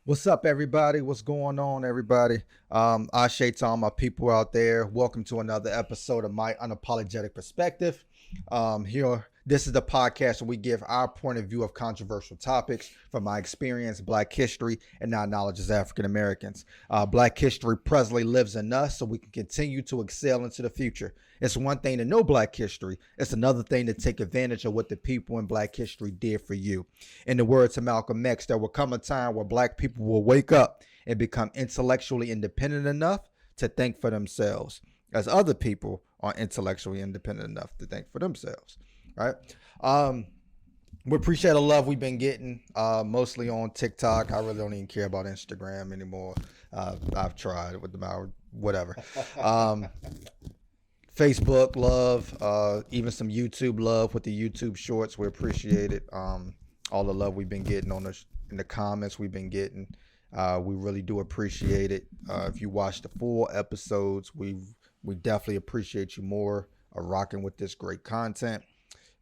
What's up, everybody? What's going on, everybody? Ashe to all my people out there. Welcome to another episode of My Unapologetic Perspective. This is the podcast where we give our point of view of controversial topics from my experience, Black history, and our knowledge as African Americans. Black history presently lives in us, so we can continue to excel into the future. It's one thing to know Black history. It's another thing to take advantage of what the people in Black history did for you. In the words of Malcolm X, there will come a time where Black people will wake up and become intellectually independent enough to think for themselves, as other people are intellectually independent enough to think for themselves. Right. We appreciate the love we've been getting, mostly on TikTok. I really don't even care about Instagram anymore. I've tried with whatever. Facebook love, even some YouTube love with the YouTube shorts. We appreciate it. All the love we've been getting in the comments we've been getting. We really do appreciate it. If you watch the full episodes, we definitely appreciate you more rocking with this great content.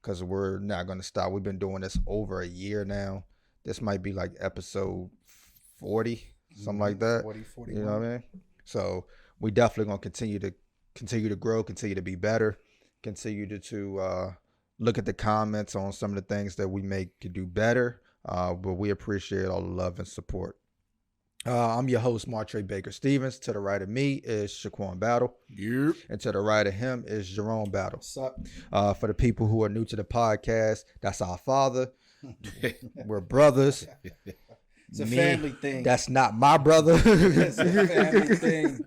Because we're not going to stop. We've been doing this over a year now. This might be like episode 40, something like that. 40, 41. You know what I mean? So we definitely going to continue to grow, continue to be better, continue to look at the comments on some of the things that we could do better. But we appreciate all the love and support. I'm your host, Martre Baker Stevens. To the right of me is Shaquan Battle. Yep. And to the right of him is Jerome Battle. What's up? For the people who are new to the podcast, that's our father. We're brothers. It's a family thing. That's not my brother. It's a family thing.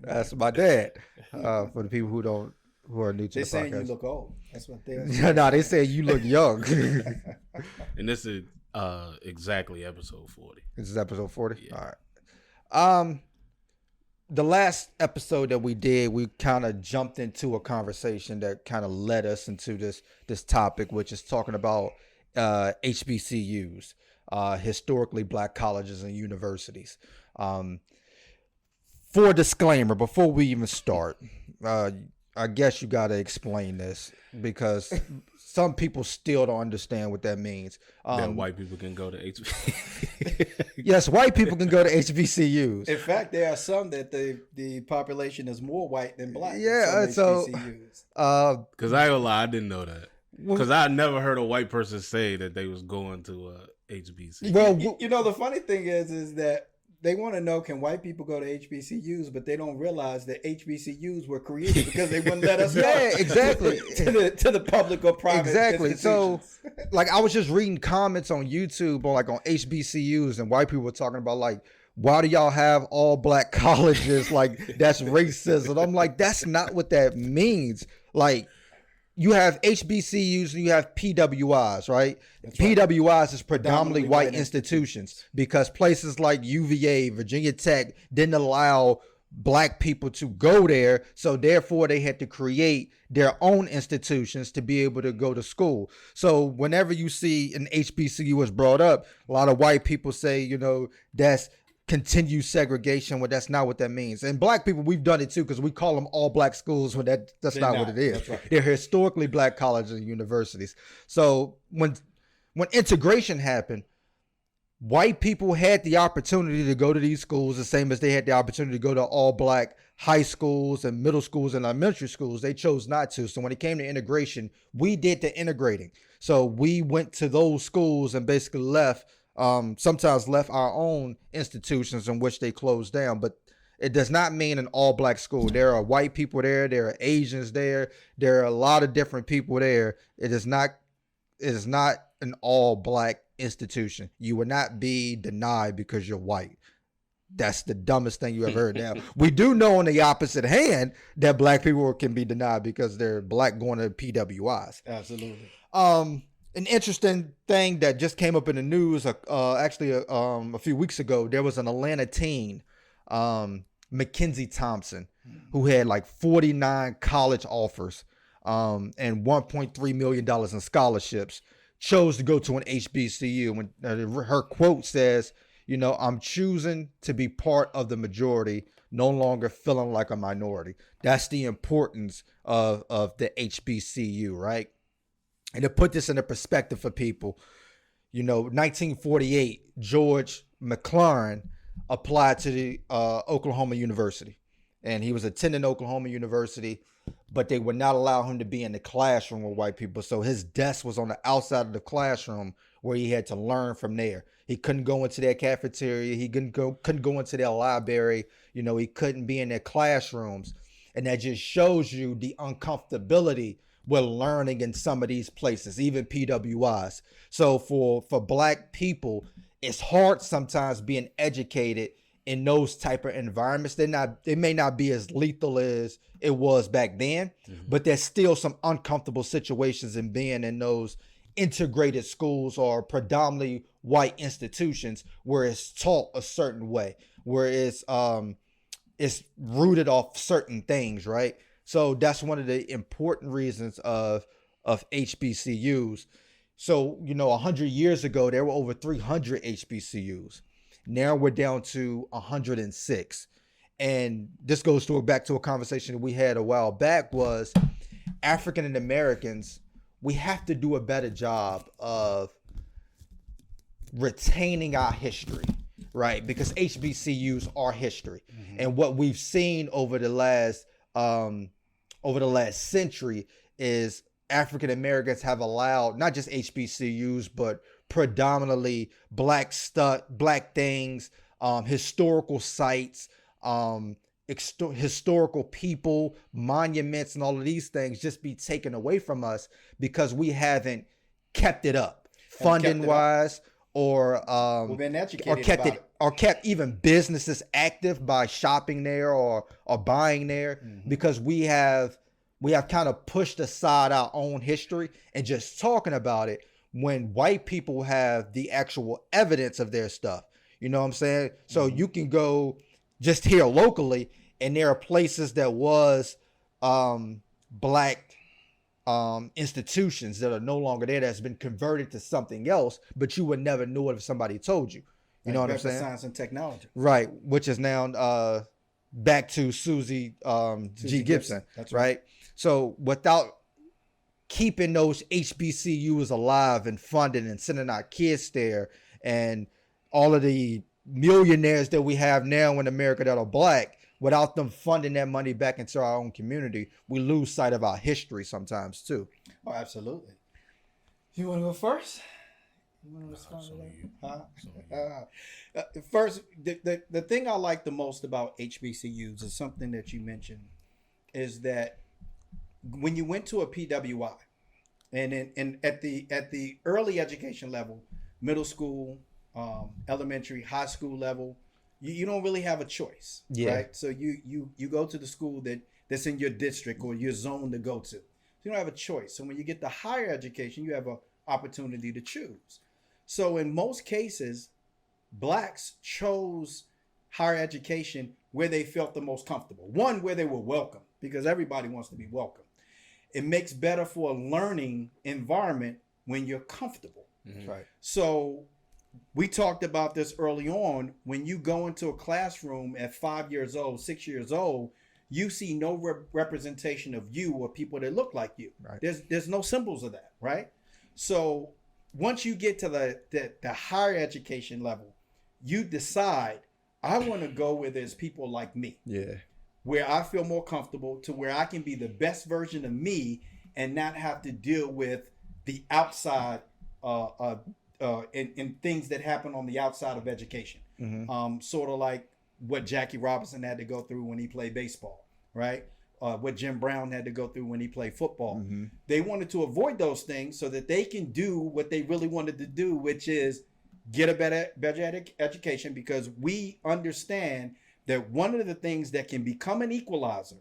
That's my dad. For the people who are new to the podcast. They saying you look old. That's what they No, they say you look young. And this is exactly episode 40. This is episode 40? Yeah. All right. The last episode that we did, we kind of jumped into a conversation that kind of led us into this topic, which is talking about HBCUs, historically Black colleges and universities. For a disclaimer, before we even start, I guess you got to explain this because some people still don't understand what that means. That white people can go to HBCUs. Yes, white people can go to HBCUs. In fact, there are some that the population is more white than black. Yeah, so Because I ain't gonna lie, I didn't know that. Because I never heard a white person say that they was going to HBCU. Well, you know, the funny thing is that they want to know, can white people go to HBCUs, but they don't realize that HBCUs were created because they wouldn't let us go. Yeah, exactly. to the public or private Exactly. So, institutions. like, I was just reading comments on YouTube on HBCUs, and white people were talking about, like, why do y'all have all Black colleges? Like, that's racism. I'm like, that's not what that means. Like, you have HBCUs and you have PWIs, right? PWIs is predominantly white institutions because places like UVA, Virginia Tech didn't allow Black people to go there. So therefore they had to create their own institutions to be able to go to school. So whenever you see an HBCU is brought up, a lot of white people say, you know, that's continue segregation, when that's not what that means. And Black people, we've done it too, because we call them all Black schools when that's not what it is. That's right. They're historically Black colleges and universities. So when integration happened, white people had the opportunity to go to these schools the same as they had the opportunity to go to all Black high schools and middle schools and elementary schools. They chose not to. So when it came to integration, we did the integrating. So we went to those schools and basically sometimes left our own institutions in which they closed down, but it does not mean an all Black school. There are white people there. There are Asians there. There are a lot of different people there. It is not an all Black institution. You will not be denied because you're white. That's the dumbest thing you ever heard. Now, we do know on the opposite hand that Black people can be denied because they're Black going to PWIs. Absolutely. An interesting thing that just came up in the news, actually a few weeks ago, there was an Atlanta teen, Mackenzie Thompson, who had like 49 college offers and $1.3 million in scholarships, chose to go to an HBCU. When her quote says, you know, I'm choosing to be part of the majority, no longer feeling like a minority. That's the importance of the HBCU, right? And to put this into perspective for people, 1948, George McLaurin applied to the Oklahoma University, and he was attending Oklahoma University, but they would not allow him to be in the classroom with white people. So his desk was on the outside of the classroom where he had to learn from there. He couldn't go into their cafeteria. He couldn't go into their library. He couldn't be in their classrooms. And that just shows you the uncomfortability with learning in some of these places, even PWIs. So for Black people, it's hard sometimes being educated in those type of environments. They may not be as lethal as it was back then, but there's still some uncomfortable situations in being in those integrated schools or predominantly white institutions where it's taught a certain way, where it's rooted off certain things, right? So that's one of the important reasons of HBCUs. So, 100 years ago, there were over 300 HBCUs. Now we're down to 106. And this goes back to a conversation that we had a while back, was African Americans, we have to do a better job of retaining our history, right? Because HBCUs are history. And what we've seen over the last century is African Americans have allowed not just HBCUs, but predominantly black things, historical sites, historical people, monuments, and all of these things just be taken away from us because we haven't kept it up, funding wise, or been educated kept even businesses active by shopping there or buying there, because we have kind of pushed aside our own history and just talking about it when white people have the actual evidence of their stuff. You know what I'm saying? So you can go just here locally, and there are places that was black institutions that are no longer there, that's been converted to something else, but you would never know it if somebody told you. You know what I'm saying? Science and technology. Right, which is now back to Susie G. Gibson. That's right. So without keeping those HBCUs alive and funding and sending our kids there, and all of the millionaires that we have now in America that are black, without them funding that money back into our own community, we lose sight of our history sometimes too. Oh, absolutely. You want to go first? You want to respond to that? First, the thing I like the most about HBCUs is something that you mentioned, is that when you went to a PWI, and at the early education level, middle school, elementary, high school level, you don't really have a choice, right? So you go to the school that's in your district or your zone to go to. So you don't have a choice. So when you get to higher education, you have an opportunity to choose. So in most cases, blacks chose higher education where they felt the most comfortable. One, where they were welcome, because everybody wants to be welcome. It makes better for a learning environment when you're comfortable. Right. So we talked about this early on. When you go into a classroom at 5 years old, 6 years old, you see no representation of you or people that look like you. Right. There's no symbols of that, right? So once you get to the higher education level, you decide, I want to go where there's people like me. Yeah. Where I feel more comfortable, to where I can be the best version of me and not have to deal with the outside and things that happen on the outside of education. Sort of like what Jackie Robinson had to go through when he played baseball, right? What Jim Brown had to go through when he played football. They wanted to avoid those things so that they can do what they really wanted to do, which is get a better education, because we understand that one of the things that can become an equalizer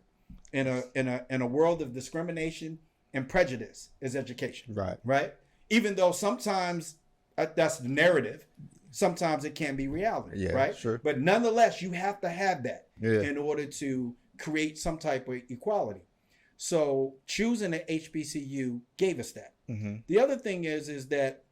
in a world of discrimination and prejudice is education. Right. Even though sometimes that's the narrative, sometimes it can be reality. Yeah, right. Sure. But nonetheless, you have to have that in order to create some type of equality. So choosing an HBCU gave us that. The other thing is that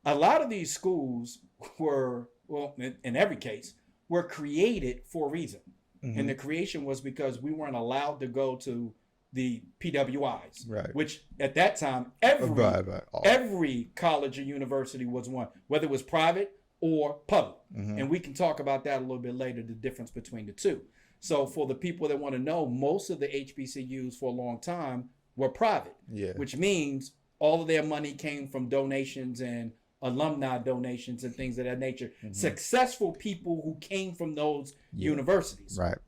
a lot of these schools were, well, in every case, were created for a reason. And the creation was because we weren't allowed to go to the PWIs, Right. which at that time, every college or university was one, whether it was private or public. And we can talk about that a little bit later, the difference between the two. So for the people that want to know, most of the HBCUs for a long time were private, which means all of their money came from donations and alumni donations and things of that nature. Successful people who came from those universities. Right.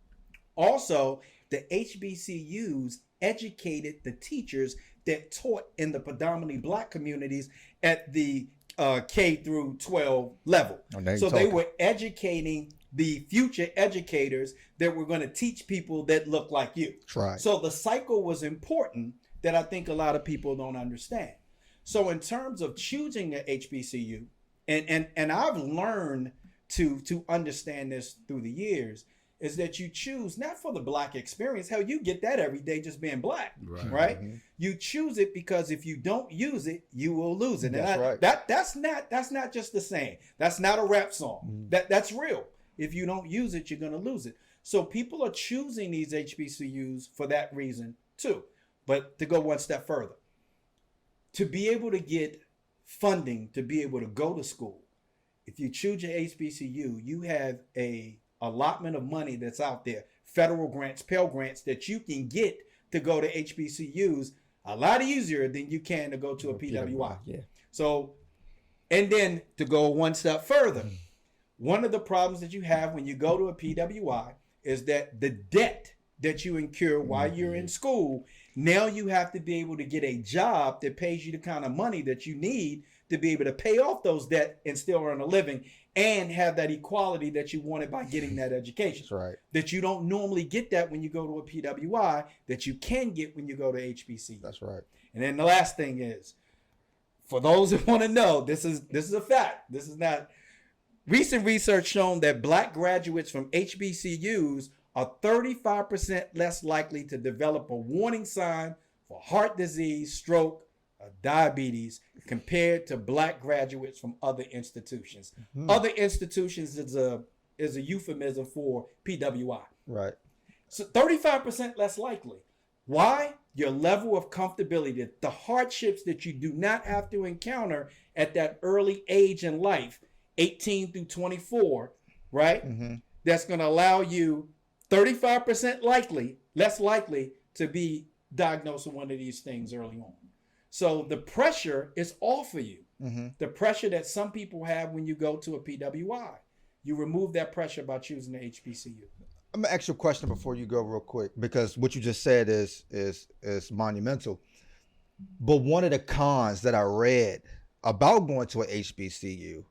Also, the HBCUs educated the teachers that taught in the predominantly Black communities at the K through 12 level. So they were educating the future educators that were going to teach people that look like you. Right. So the cycle was important that I think a lot of people don't understand. So in terms of choosing an HBCU, and I've learned to understand this through the years, is that you choose not for the Black experience. Hell, you get that every day just being Black, right? You choose it because if you don't use it, you will lose it. And that's not just the saying. That's not a rap song. That's real. If you don't use it, you're going to lose it. So people are choosing these HBCUs for that reason too. But to go one step further, to be able to get funding to be able to go to school, if you choose your HBCU, you have a allotment of money that's out there, federal grants, Pell Grants that you can get to go to HBCUs a lot easier than you can to go to a PWI. So, and then to go one step further, one of the problems that you have when you go to a PWI is that the debt that you incur while you're in school, now you have to be able to get a job that pays you the kind of money that you need to be able to pay off those debt and still earn a living and have that equality that you wanted by getting that education. That's right. That you don't normally get that when you go to a PWI, that you can get when you go to HBCU. That's right. And then the last thing is, for those that want to know, this is a fact. This is not recent research shown that Black graduates from HBCUs are 35% less likely to develop a warning sign for heart disease, stroke, or diabetes compared to Black graduates from other institutions. Other institutions is a euphemism for PWI. Right. So 35% less likely. Why? Your level of comfortability, the hardships that you do not have to encounter at that early age in life, 18 through 24, right? That's going to allow you 35% less likely to be diagnosed with one of these things early on. So the pressure is off of you. The pressure that some people have when you go to a PWI, you remove that pressure by choosing the HBCU. I'm gonna ask you a question before you go real quick, because what you just said is monumental. But one of the cons that I read about going to a HBCU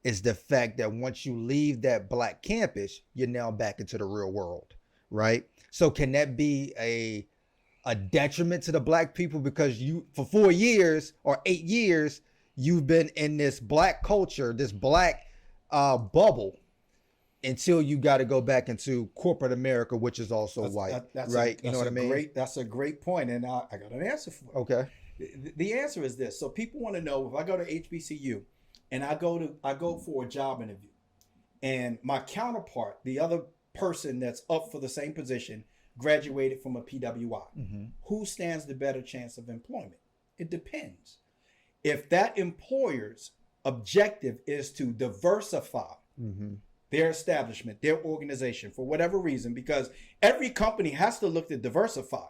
is the fact that once you leave that Black campus, you're now back into the real world, right? So can that be a detriment to the Black people, because you, for 4 years or 8 years, you've been in this Black culture, this Black bubble, until you got to go back into corporate America, which is also white, right? You know what I mean? That's a great point, and I got an answer for it. Okay. The answer is this. So people want to know, if I go to HBCU and I go for a job interview, and my counterpart, the other person that's up for the same position, graduated from a PWI, who stands the better chance of employment? It depends. If that employer's objective is to diversify their establishment, their organization, for whatever reason, because every company has to look to diversify.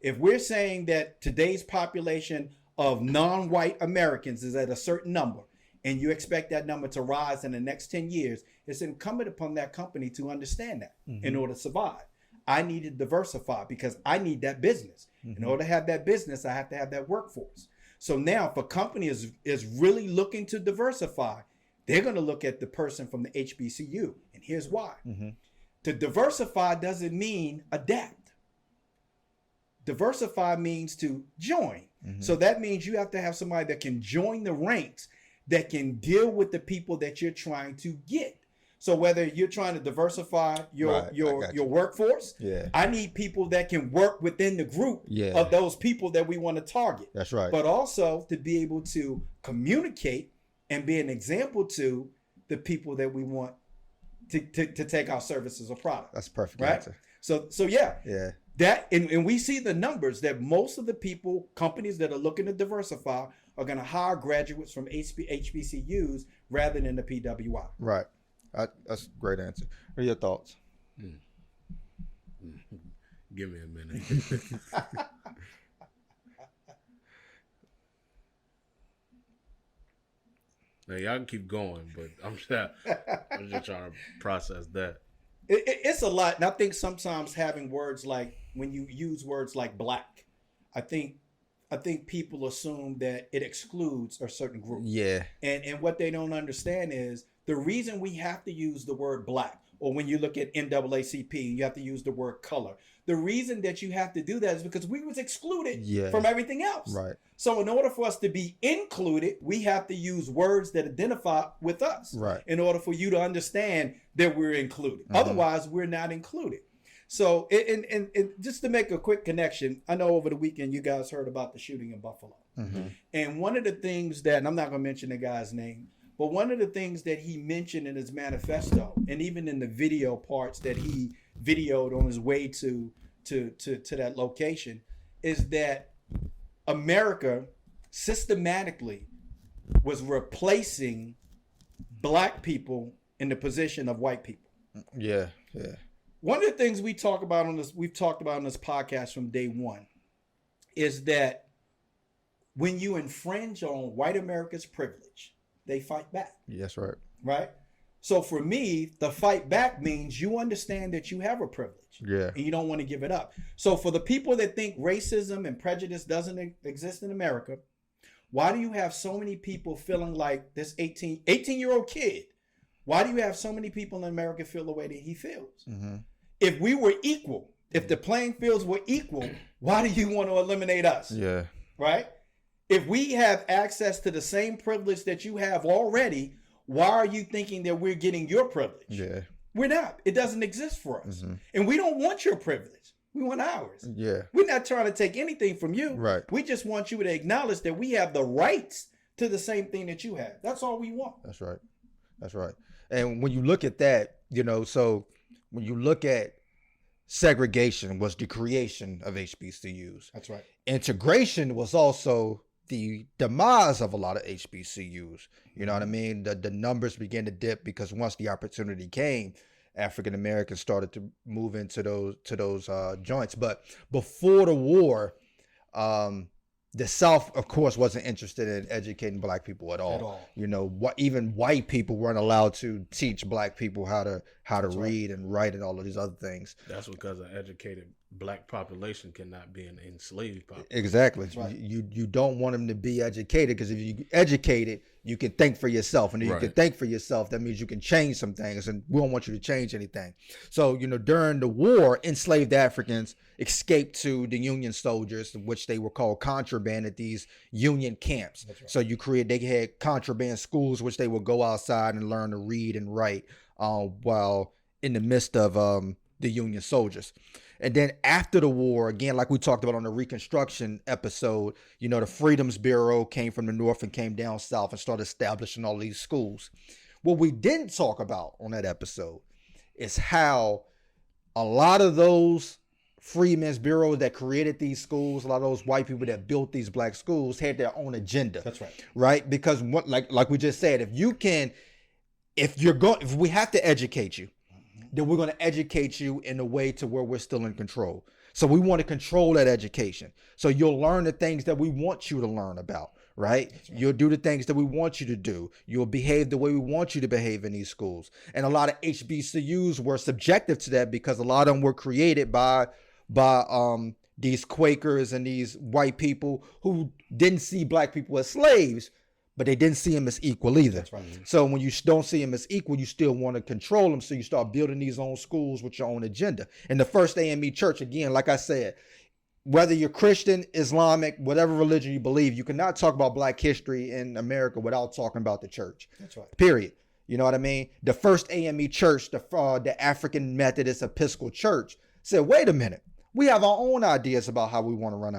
If we're saying that today's population of non-white Americans is at a certain number, and you expect that number to rise in the next 10 years, it's incumbent upon that company to understand that in order to survive. I need to diversify because I need that business. In order to have that business, I have to have that workforce. So now if a company is really looking to diversify, they're going to look at the person from the HBCU. And here's why. To diversify doesn't mean adapt. Diversify means to join. So that means you have to have somebody that can join the ranks, that can deal with the people that you're trying to get. So whether you're trying to diversify your workforce, I need people that can work within the group of those people that we want to target. That's right. But also to be able to communicate and be an example to the people that we want to take our services or product. That's a perfect right? answer. So yeah. Yeah. That and we see the numbers that most of the companies that are looking to diversify are going to hire graduates from HBCUs rather than the PWI. Right. That's a great answer. What are your thoughts? Give me a minute. Now y'all can keep going, but I'm just trying to process that. It's a lot, and I think sometimes having words like when you use words like black, I think people assume that it excludes a certain group. Yeah. And what they don't understand is the reason we have to use the word black, or when you look at NAACP, you have to use the word color. The reason that you have to do that is because we was excluded from everything else. Right. So in order for us to be included, we have to use words that identify with us. Right. In order for you to understand that we're included. Otherwise, we're not included. So, and just to make a quick connection, I know over the weekend you guys heard about the shooting in Buffalo. And one of the things that, and I'm not going to mention the guy's name, but one of the things that he mentioned in his manifesto, and even in the video parts that he videoed on his way to that location, is that America systematically was replacing black people in the position of white people. Yeah. Yeah. One of the things we've talked about on this podcast from day one is that when you infringe on white America's privilege, they fight back. Yes, right. Right? So for me, the fight back means you understand that you have a privilege. Yeah. And you don't want to give it up. So for the people that think racism and prejudice doesn't exist in America, why do you have so many people feeling like this 18-year-old kid? Why do you have so many people in America feel the way that he feels? If we were equal, if the playing fields were equal, why do you want to eliminate us? Yeah. Right? If we have access to the same privilege that you have already, why are you thinking that we're getting your privilege? Yeah. We're not. It doesn't exist for us. And we don't want your privilege. We want ours. Yeah. We're not trying to take anything from you. Right. We just want you to acknowledge that we have the rights to the same thing that you have. That's all we want. That's right. That's right. And when you look at that, so when you look at segregation was the creation of HBCUs. That's right. Integration was also the demise of a lot of HBCUs. You know what I mean? The numbers began to dip because once the opportunity came, African Americans started to move into those joints. But before the war, the South, of course, wasn't interested in educating black people at all. Even white people weren't allowed to teach black people how to read and write and all of these other things. That's because an educated black population cannot be an enslaved population. Exactly. Right. You don't want them to be educated, because if you educated, you can think for yourself, and if you can think for yourself, that means you can change some things, and we don't want you to change anything. So during the war, enslaved Africans escaped to the Union soldiers, which they were called contraband at these Union camps. Right. So they had contraband schools, which they would go outside and learn to read and write while in the midst of the Union soldiers. And then after the war, again, like we talked about on the Reconstruction episode, the Freedoms Bureau came from the North and came down South and started establishing all these schools. What we didn't talk about on that episode is how a lot of those Freedmen's Bureau that created these schools, a lot of those white people that built these black schools had their own agenda. That's right. Right? Because like we just said, if we have to educate you, then we're going to educate you in a way to where we're still in control. So we want to control that education. So you'll learn the things that we want you to learn about, right? You'll do the things that we want you to do. You'll behave the way we want you to behave in these schools. And a lot of HBCUs were subjective to that because a lot of them were created by these Quakers and these white people who didn't see black people as slaves, but they didn't see them as equal either. That's right. So when you don't see them as equal, you still want to control them. So you start building these own schools with your own agenda. And the First AME Church, again, like I said, whether you're Christian, Islamic, whatever religion you believe, you cannot talk about black history in America without talking about the church. That's right. Period. You know what I mean? The First AME Church, the African Methodist Episcopal Church, said, wait a minute. We have our own ideas about how we want to run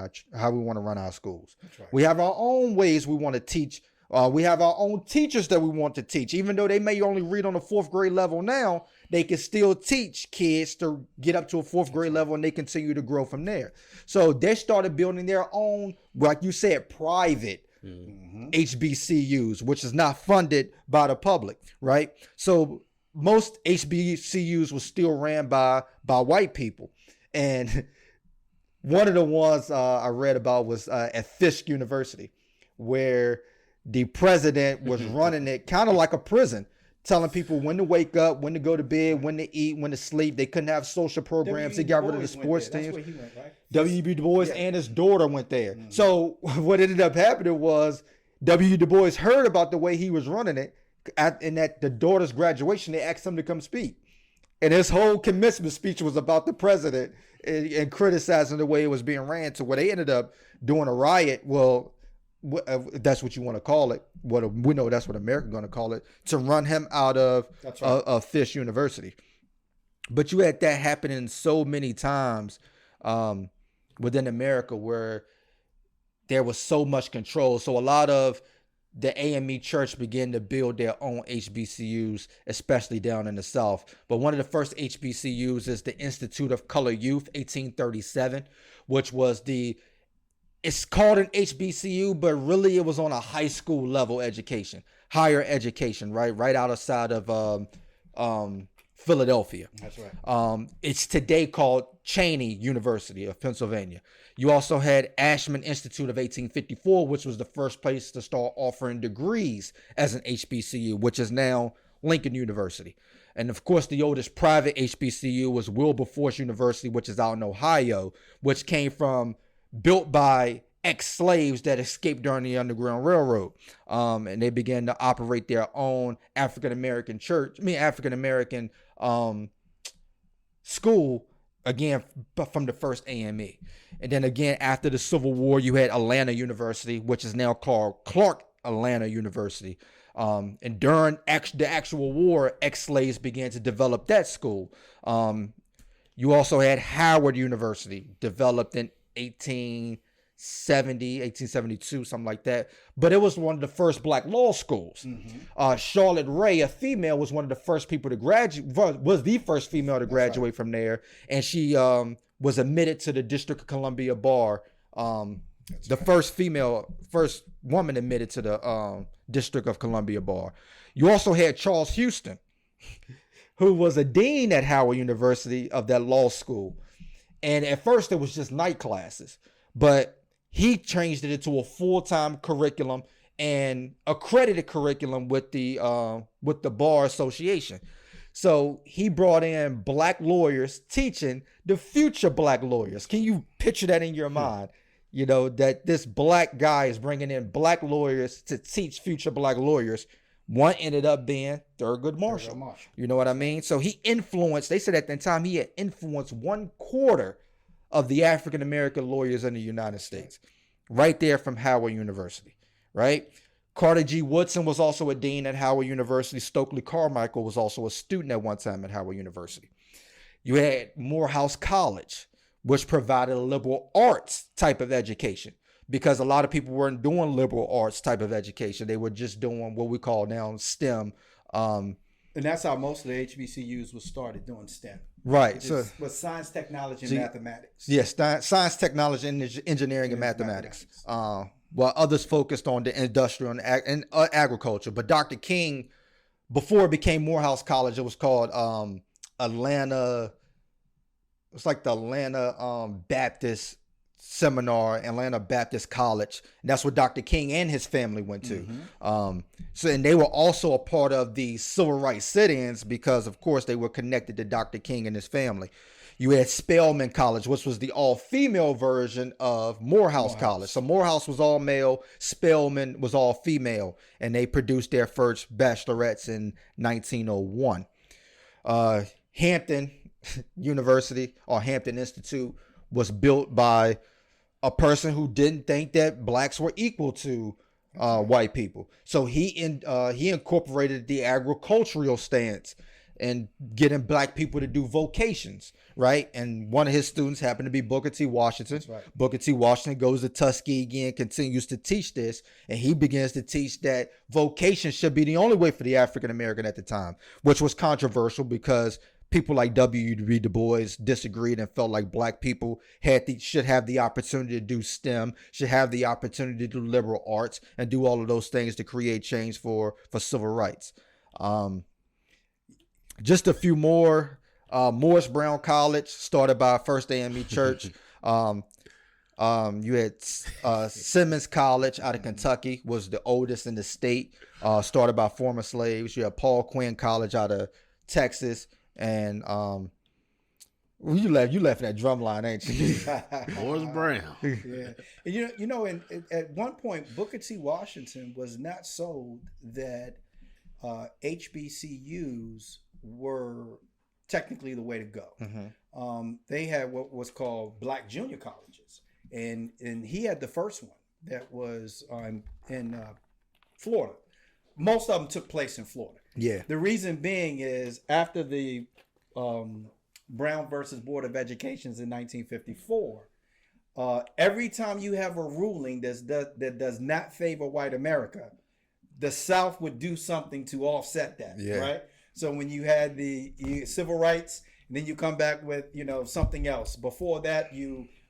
our schools. That's right. We have our own ways we want to teach. We have our own teachers that we want to teach. Even though they may only read on the 4th grade level now, they can still teach kids to get up to a fourth grade level, and they continue to grow from there. So they started building their own, like you said, private HBCUs, which is not funded by the public, right? So most HBCUs were still ran by white people. And one of the ones I read about was at Fisk University, where the president was running it kind of like a prison, telling people when to wake up, when to go to bed, when to eat, when to sleep. They couldn't have social programs. They got rid of the sports teams. That's where he went, right? W.E.B. Du Bois and his daughter went there. So what ended up happening was W.E.B. Du Bois heard about the way he was running it, and at the daughter's graduation, they asked him to come speak. And his whole commencement speech was about the president and criticizing the way it was being ran, to where they ended up doing a riot. Well, that's what you want to call it. What we know that's what America's going to call it, to run him out of Fisk University. But you had that happening so many times within America, where there was so much control. So a lot of the AME Church began to build their own HBCUs, especially down in the South. But one of the first HBCUs is the Institute of Colored Youth, 1837, which was it's called an HBCU, but really it was on a high school level education, higher education, right outside of Philadelphia. That's right. It's today called Cheney University of Pennsylvania. You also had Ashman Institute of 1854, which was the first place to start offering degrees as an HBCU, which is now Lincoln University. And of course, the oldest private HBCU was Wilberforce University, which is out in Ohio, which built by ex-slaves that escaped during the Underground Railroad. And they began to operate their own African-American school, again, from the first AME. And then again, after the Civil War, you had Atlanta University, which is now called Clark Atlanta University. And during the actual war, ex-slaves began to develop that school. You also had Howard University, developed in 1872, something like that. But it was one of the first black law schools. Charlotte Ray, a female, was one of the first people to graduate, was the first female to graduate from there. And she was admitted to the District of Columbia Bar. First woman admitted to the District of Columbia Bar. You also had Charles Houston, who was a dean at Howard University of that law school. And at first it was just night classes, but he changed it into a full-time curriculum and accredited curriculum with the Bar Association. So he brought in black lawyers teaching the future black lawyers. Can you picture that in your mind? You know, that this black guy is bringing in black lawyers to teach future black lawyers. One ended up being Thurgood Marshall. You know what I mean? So he influenced, they said at the time he had influenced 1/4 of the African-American lawyers in the United States, right there from Howard University, right? Carter G. Woodson was also a dean at Howard University. Stokely Carmichael was also a student at one time at Howard University. You had Morehouse College, which provided a liberal arts type of education, because a lot of people weren't doing liberal arts type of education. They were just doing what we call now STEM. And that's how most of the HBCUs was started, doing STEM. Right. So was science, technology, and mathematics. Yes, science, technology, and engineering and mathematics. While others focused on the industrial and agriculture. But Dr. King, before it became Morehouse College, it was called Atlanta. It's like the Atlanta Baptist Seminar, Atlanta Baptist College. And that's what Dr. King and his family went to. And they were also a part of the civil rights sit-ins, because of course they were connected to Dr. King and his family. You had Spelman College, which was the all-female version of Morehouse College. So Morehouse was all male, Spelman was all female, and they produced their first bachelorettes in 1901. Hampton University, or Hampton Institute, was built by a person who didn't think that blacks were equal to white people. So he incorporated the agricultural stance and getting black people to do vocations, right? And one of his students happened to be Booker T. Washington. That's right. Booker T. Washington goes to Tuskegee and continues to teach this, and he begins to teach that vocation should be the only way for the African American at the time, which was controversial because people like W.E.B. Du Bois disagreed and felt like black people should have the opportunity to do STEM, should have the opportunity to do liberal arts, and do all of those things to create change for civil rights. Just a few more. Morris Brown College, started by First AME Church. You had Simmons College out of Kentucky, was the oldest in the state, started by former slaves. You had Paul Quinn College out of Texas. And you left that drum line, ain't you? Morris Brown. Yeah, and at one point, Booker T. Washington was not sold that HBCUs were technically the way to go. Mm-hmm. They had what was called black junior colleges, and he had the first one that was in Florida. Most of them took place in Florida. Yeah. The reason being is after the Brown versus Board of Educations in 1954, every time you have a ruling that does not favor white America, the South would do something to offset that, right? So when you had the civil rights, and then you come back with something else. Before that,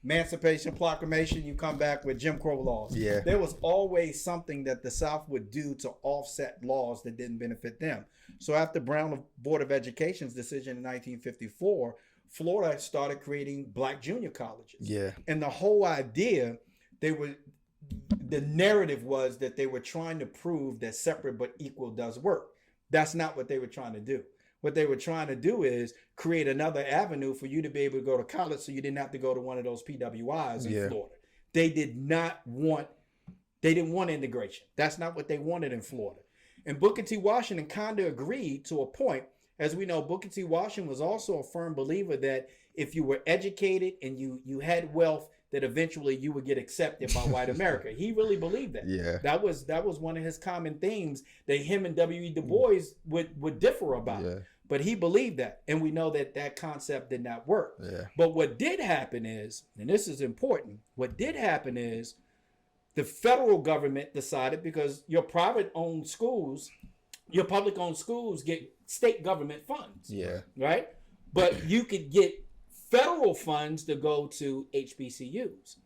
Emancipation Proclamation, you come back with Jim Crow laws. Yeah. There was always something that the South would do to offset laws that didn't benefit them. So after Brown Board of Education's decision in 1954, Florida started creating black junior colleges. Yeah. And the whole idea, the narrative was that they were trying to prove that separate but equal does work. That's not what they were trying to do. What they were trying to do is create another avenue for you to be able to go to college so you didn't have to go to one of those PWIs in Florida. They didn't want integration. That's not what they wanted in Florida. And Booker T. Washington kind of agreed to a point. As we know, Booker T. Washington was also a firm believer that if you were educated and you had wealth, that eventually you would get accepted by white America. He really believed that. Yeah. That was one of his common themes that him and W.E. Du Bois would differ about. Yeah. But he believed that. And we know that concept did not work. Yeah. But what did happen is, and this is important, what did happen is the federal government decided, because your private-owned schools, your public-owned schools get state government funds. Yeah. Right? But you could get federal funds to go to HBCUs.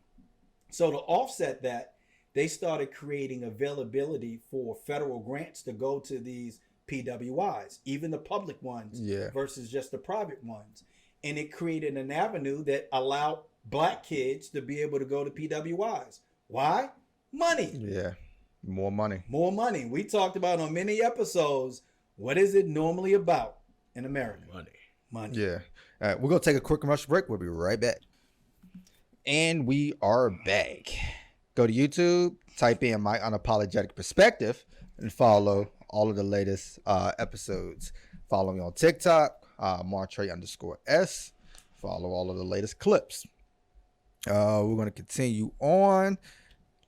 So to offset that, they started creating availability for federal grants to go to these PWIs, even the public ones versus just the private ones. And it created an avenue that allowed black kids to be able to go to PWIs. Why? Money. Yeah. More money. More money. We talked about on many episodes, what is it normally about in America? Money. Yeah. All right, we're going to take a quick commercial break. We'll be right back. And we are back. Go to YouTube, type in My Unapologetic Perspective, and follow all of the latest episodes. Follow me on TikTok, Martre_S. Follow all of the latest clips. We're going to continue on.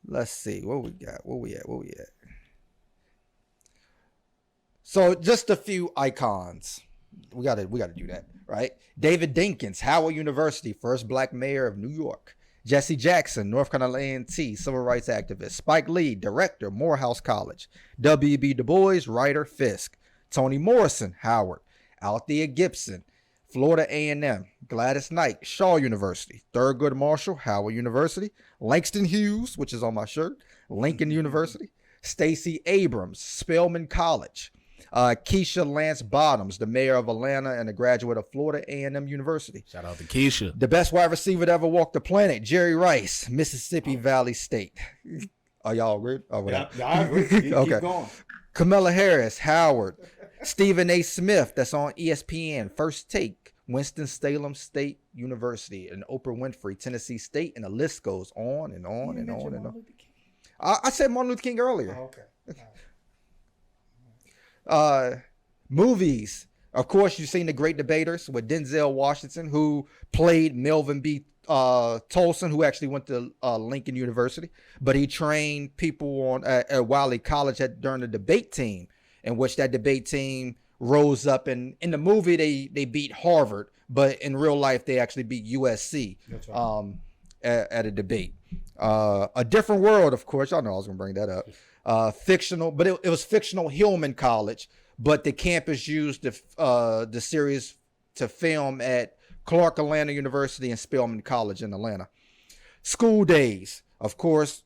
Let's see what we got. Where we at? So just a few icons. We gotta do that, right? David Dinkins, Howard University, first black mayor of New York. Jesse Jackson, North Carolina A&T, civil rights activist. Spike Lee, director, Morehouse College. W.E.B. Du Bois, writer, Fisk. Toni Morrison, Howard. Althea Gibson, Florida A&M. Gladys Knight, Shaw University. Thurgood Marshall, Howard University. Langston Hughes, which is on my shirt, Lincoln University. Stacey Abrams, Spelman College. Keisha Lance Bottoms, the mayor of Atlanta and a graduate of Florida A&M University. Shout out to Keisha. The best wide receiver to ever walk the planet, Jerry Rice, Mississippi Valley State. Are y'all agreed? Oh, I agree. Keep going. Kamala Harris, Howard. Stephen A. Smith, that's on ESPN, First Take, Winston-Salem State University, and Oprah Winfrey, Tennessee State, and the list goes on and on and on and on. I said Martin Luther King earlier. Oh, okay. Movies. Of course, you've seen The Great Debaters with Denzel Washington, who played Melvin B. Tolson, who actually went to Lincoln University, but he trained people on at Wiley College during the debate team, in which that debate team rose up, and in the movie they beat Harvard, but in real life they actually beat USC. That's right. At a debate. A different world, of course. Y'all know I was gonna bring that up. Fictional, but it was fictional Hillman College, but the campus used the series to film at Clark Atlanta University and Spelman College in Atlanta. School days, of course,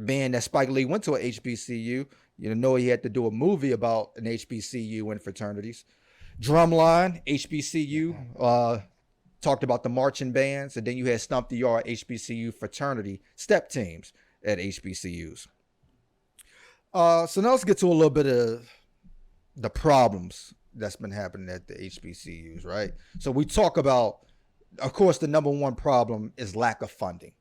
being that Spike Lee went to a HBCU, you know he had to do a movie about an HBCU and fraternities. Drumline, HBCU, talked about the marching bands, and then you had Stump the Yard, HBCU fraternity step teams at HBCUs. So now let's get to a little bit of the problems that's been happening at the HBCUs, right? So we talk about, of course, the number one problem is lack of funding.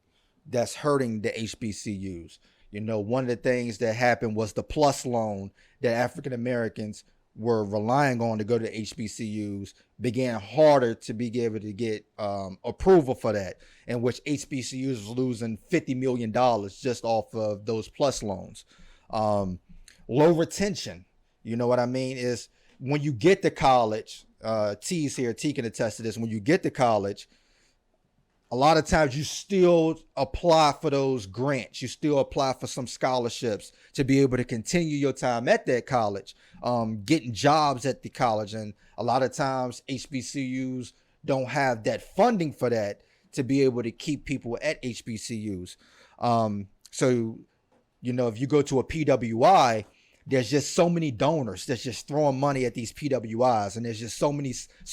That's hurting the HBCUs. You know, one of the things that happened was the PLUS loan that African Americans were relying on to go to HBCUs began harder to be able to get approval for that, in which HBCUs was losing $50 million just off of those PLUS loans. Low retention, you know what I mean, is when you get to college, T's here, T can attest to this, when you get to college, a lot of times you still apply for those grants. You still apply for some scholarships to be able to continue your time at that college, getting jobs at the college. And a lot of times HBCUs don't have that funding for that to be able to keep people at HBCUs. So, you know, if you go to a PWI, there's just so many donors that's just throwing money at these PWIs, and there's just so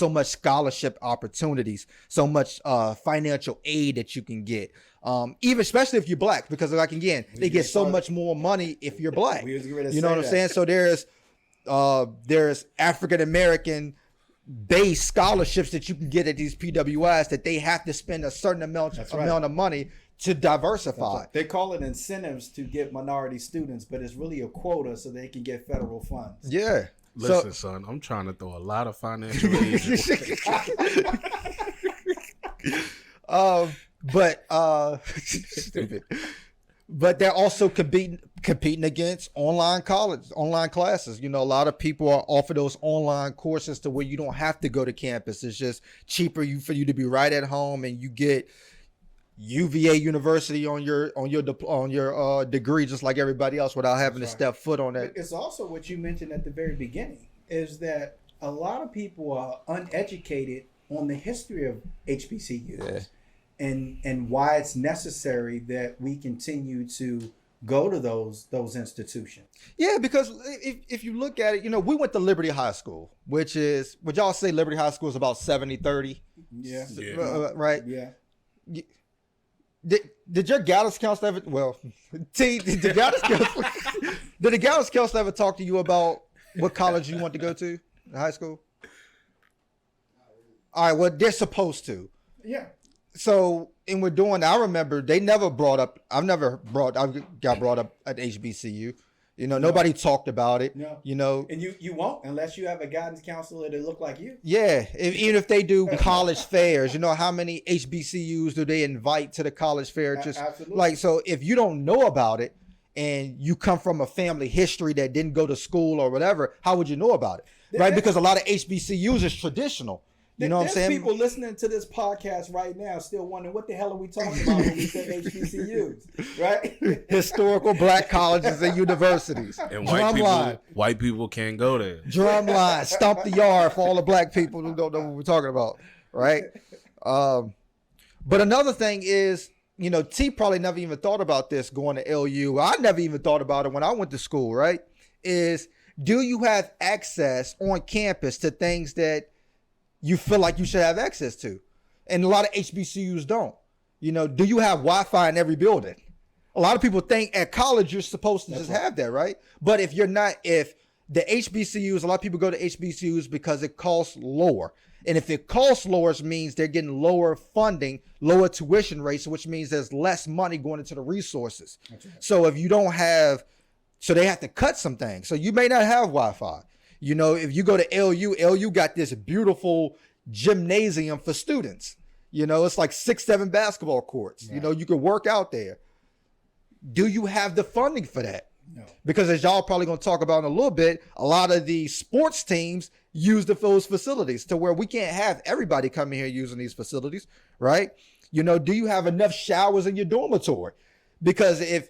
much scholarship opportunities, so much financial aid that you can get, even especially if you're black, because like again, they get so much more money if you're black. You know what I'm saying? So there's African American based scholarships that you can get at these PWIs that they have to spend a certain amount of money to diversify. They call it incentives to get minority students, but it's really a quota so they can get federal funds. Yeah. Listen, son, I'm trying to throw a lot of financial aid. Stupid. But they're also competing against online classes. You know, a lot of people are offer those online courses to where you don't have to go to campus. It's just cheaper for you to be right at home, and you get UVA University on your degree just like everybody else without having to step foot on that. It's also what you mentioned at the very beginning, is that a lot of people are uneducated on the history of HBCUs and why it's necessary that we continue to go to those institutions. Yeah, because if you look at it, you know, we went to Liberty High School, which is, would y'all say Liberty High School is about 70-30? Yeah. Right? Yeah. Did your guidance counselor ever? Well, T, did the guidance counselor ever talk to you about what college you want to go to in high school? All right, well, they're supposed to. Yeah. So, and we're doing. I remember they never brought up. I got brought up at HBCU. You know, nobody talked about it. No. You know, and you won't unless you have a guidance counselor that look like you. Yeah, even if they do college fairs, you know how many HBCUs do they invite to the college fair? Just Absolutely. Like, so if you don't know about it and you come from a family history that didn't go to school or whatever, how would you know about it? Right? Because a lot of HBCUs is traditional. You know what I'm saying? People listening to this podcast right now still wondering what the hell are we talking about when we say HBCUs, right? Historical black colleges and universities. And white people can't go there. Drumline, Stomp the Yard for all the black people who don't know what we're talking about, right? But another thing is, you know, T probably never even thought about this going to LU. I never even thought about it when I went to school, right? Is, do you have access on campus to things that you feel like you should have access to? And a lot of HBCUs don't. You know, do you have Wi-Fi in every building? A lot of people think at college you're supposed to have that, right? But if you're not, if the HBCUs, a lot of people go to HBCUs because it costs lower. And if it costs lower, it means they're getting lower funding, lower tuition rates, which means there's less money going into the resources. Right. So if you don't have, so they have to cut some things. So you may not have Wi-Fi. You know, if you go to LU got this beautiful gymnasium for students. You know, it's like 6-7 basketball courts. Yeah. You know, you can work out there. Do you have the funding for that? No. Because as y'all probably going to talk about in a little bit, a lot of the sports teams use those facilities to where we can't have everybody coming here using these facilities, right? You know, do you have enough showers in your dormitory? Because if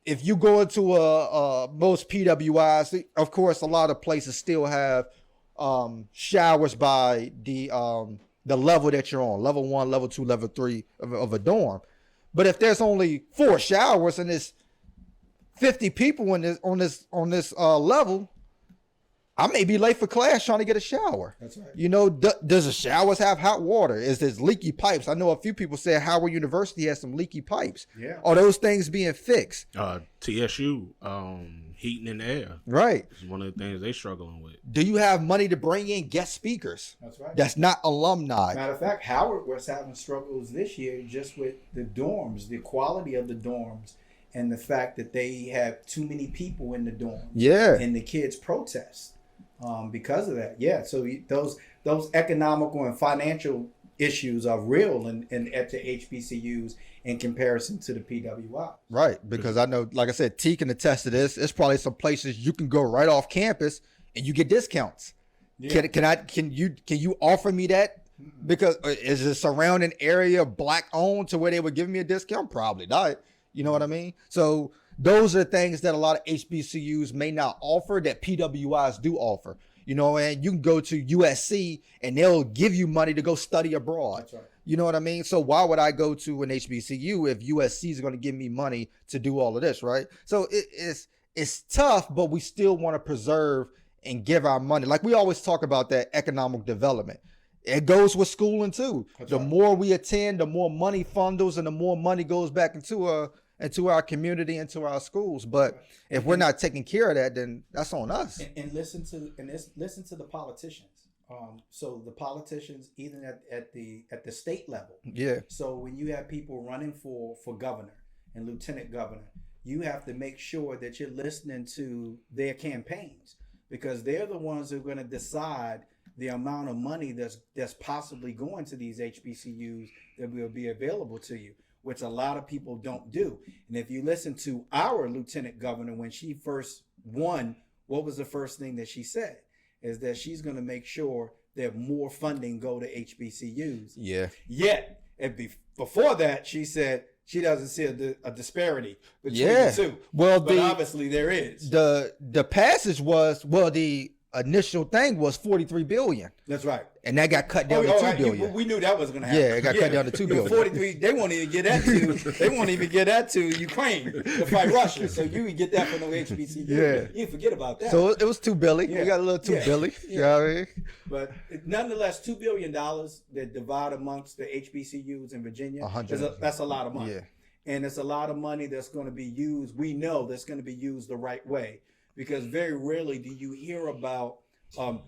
you go into a most PWIs, of course, a lot of places still have showers by the level that you're on, level 1, level 2, level 3 of a dorm. But if there's only 4 showers and it's 50 people on this level, I may be late for class trying to get a shower. That's right. You know, does the showers have hot water? Is there leaky pipes? I know a few people said Howard University has some leaky pipes. Yeah. Are those things being fixed? TSU, heating and air. Right. It's one of the things they're struggling with. Do you have money to bring in guest speakers? That's right. That's not alumni. Matter of fact, Howard was having struggles this year just with the dorms, the quality of the dorms, and the fact that they have too many people in the dorms. Yeah. And the kids protest because of that. Yeah. So those economical and financial issues are real at the HBCUs in comparison to the PWI. Right. Because I know, like I said, T can attest to this. There's probably some places you can go right off campus and you get discounts. Yeah. Can you offer me that? Because is the surrounding area black owned to where they would give me a discount? Probably not. You know what I mean? So those are things that a lot of HBCUs may not offer that PWIs do offer. You know, and you can go to USC and they'll give you money to go study abroad. That's right. You know what I mean? So why would I go to an HBCU if USC is going to give me money to do all of this, right? So it's tough, but we still want to preserve and give our money. Like we always talk about that economic development. It goes with schooling too. That's the right. more we attend, the more money fundles and the more money goes back into our community, into our schools. But if we're not taking care of that, then that's on us. And listen to the politicians. So the politicians, even at the state level. Yeah. So when you have people running for governor and lieutenant governor, you have to make sure that you're listening to their campaigns, because they're the ones who are going to decide the amount of money that's possibly going to these HBCUs that will be available to you, which a lot of people don't do. And if you listen to our lieutenant governor, when she first won, what was the first thing that she said? Is that she's going to make sure that more funding go to HBCUs. Yeah. Yet, before that, she said she doesn't see a disparity between the two. Well, but obviously there is. The passage was, the initial thing was $43 billion. That's right. And that got cut down to $2 billion. We knew that was going to happen. Yeah, it got cut down to $2 billion. 43. They won't even get that to. They won't even get that to Ukraine to fight Russia. So you would get that from no HBCU. Yeah. You forget about that. So it was $2 billion. Yeah. We got a little $2 billion. Yeah. You know what I mean? But nonetheless, $2 billion that divide amongst the HBCUs in Virginia. That's a lot of money. Yeah. And it's a lot of money that's going to be used. We know that's going to be used the right way, because very rarely do you hear about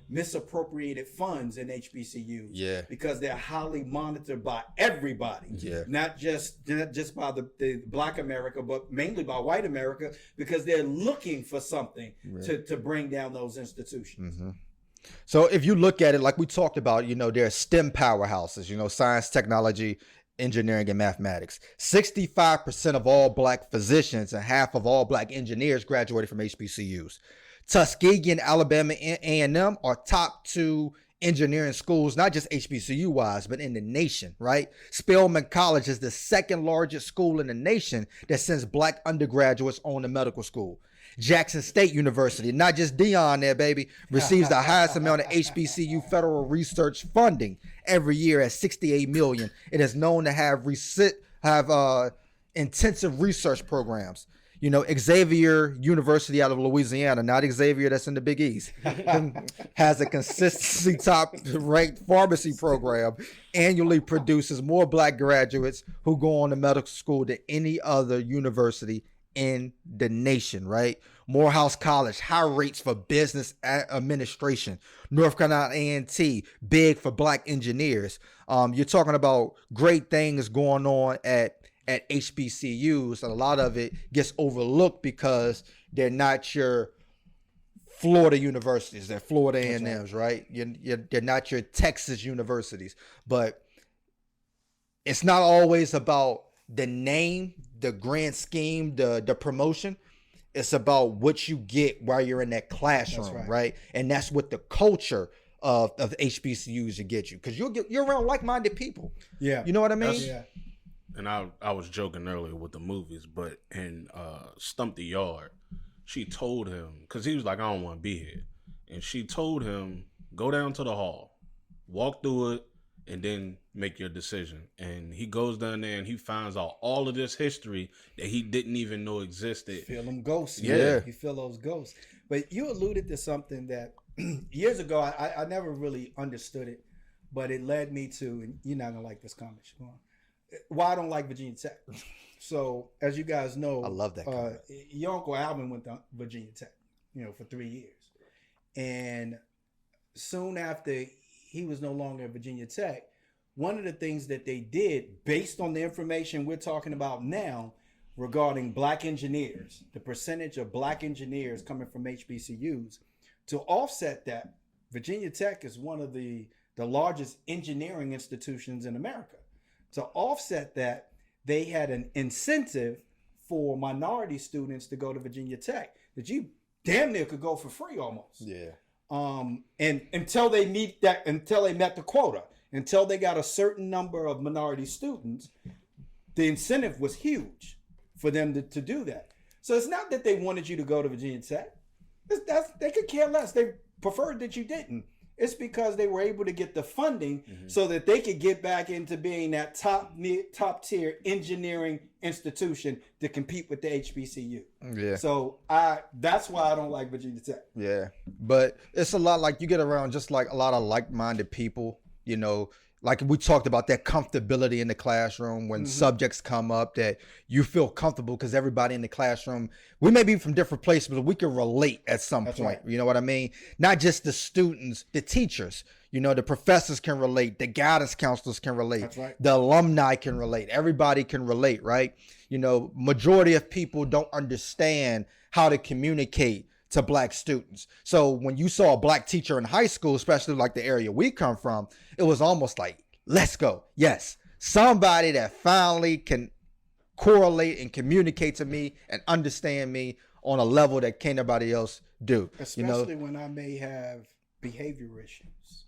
misappropriated funds in HBCUs. Yeah. Because they're highly monitored by everybody. Yeah. Not just by the Black America, but mainly by white America, because they're looking for something to bring down those institutions. Mm-hmm. So if you look at it, like we talked about, there are STEM powerhouses, science, technology, engineering, and mathematics. 65% of all Black physicians and half of all Black engineers graduated from HBCUs. Tuskegee and Alabama A&M are top 2 engineering schools, not just HBCU wise, but in the nation, right? Spelman College is the second largest school in the nation that sends Black undergraduates on to medical school. Jackson State University, not just Dion there, baby, receives the highest amount of HBCU federal research funding every year at $68 million. It is known to have intensive research programs. Xavier University out of Louisiana, not Xavier that's in the Big East, has a consistently top-ranked pharmacy program, annually produces more Black graduates who go on to medical school than any other university in the nation, right? Morehouse College, high rates for business administration. North Carolina A&T, big for Black engineers. You're talking about great things going on at HBCUs, and a lot of it gets overlooked because they're not your Florida universities. They're Florida A&Ms, right? They're not your Texas universities. But it's not always about the name, the grand scheme, the promotion. It's about what you get while you're in that classroom, right? And that's what the culture of HBCUs to get you, because you're around like-minded people. Yeah, you know what I mean. Yeah. And I was joking earlier with the movies, but in Stump the Yard, she told him, because he was like, I don't want to be here, and she told him, go down to the hall, walk through it, and then make your decision. And he goes down there and he finds out all of this history that he didn't even know existed. Feel them ghosts. Yeah. You feel those ghosts. But you alluded to something that years ago, I never really understood it, but it led me to, and you're not going to like this comment, Siobhan, why I don't like Virginia Tech. So, as you guys know, I love that. Your Uncle Alvin went to Virginia Tech, for 3 years. And soon after he was no longer at Virginia Tech, one of the things that they did, based on the information we're talking about now regarding black engineers, the percentage of black engineers coming from HBCUs, to offset that, Virginia Tech is one of the largest engineering institutions in America. To offset that, they had an incentive for minority students to go to Virginia Tech that you damn near could go for free almost. Yeah. And until they met the quota, until they got a certain number of minority students, the incentive was huge for them to do that. So it's not that they wanted you to go to Virginia Tech. They could care less. They preferred that you didn't. It's because they were able to get the funding so that they could get back into being that top tier engineering institution to compete with the HBCU. Yeah. So that's why I don't like Virginia Tech. Yeah. But it's a lot like you get around just like a lot of like-minded people, like we talked about that comfortability in the classroom when subjects come up that you feel comfortable because everybody in the classroom, we may be from different places, but we can relate at some point. Right. You know what I mean? Not just the students, the teachers, the professors can relate, the guidance counselors can relate, That's right. the alumni can relate, everybody can relate, right? Majority of people don't understand how to communicate to black students. So when you saw a black teacher in high school, especially like the area we come from, it was almost like, let's go. Yes, somebody that finally can correlate and communicate to me and understand me on a level that can't nobody else do. Especially when I may have behavior issues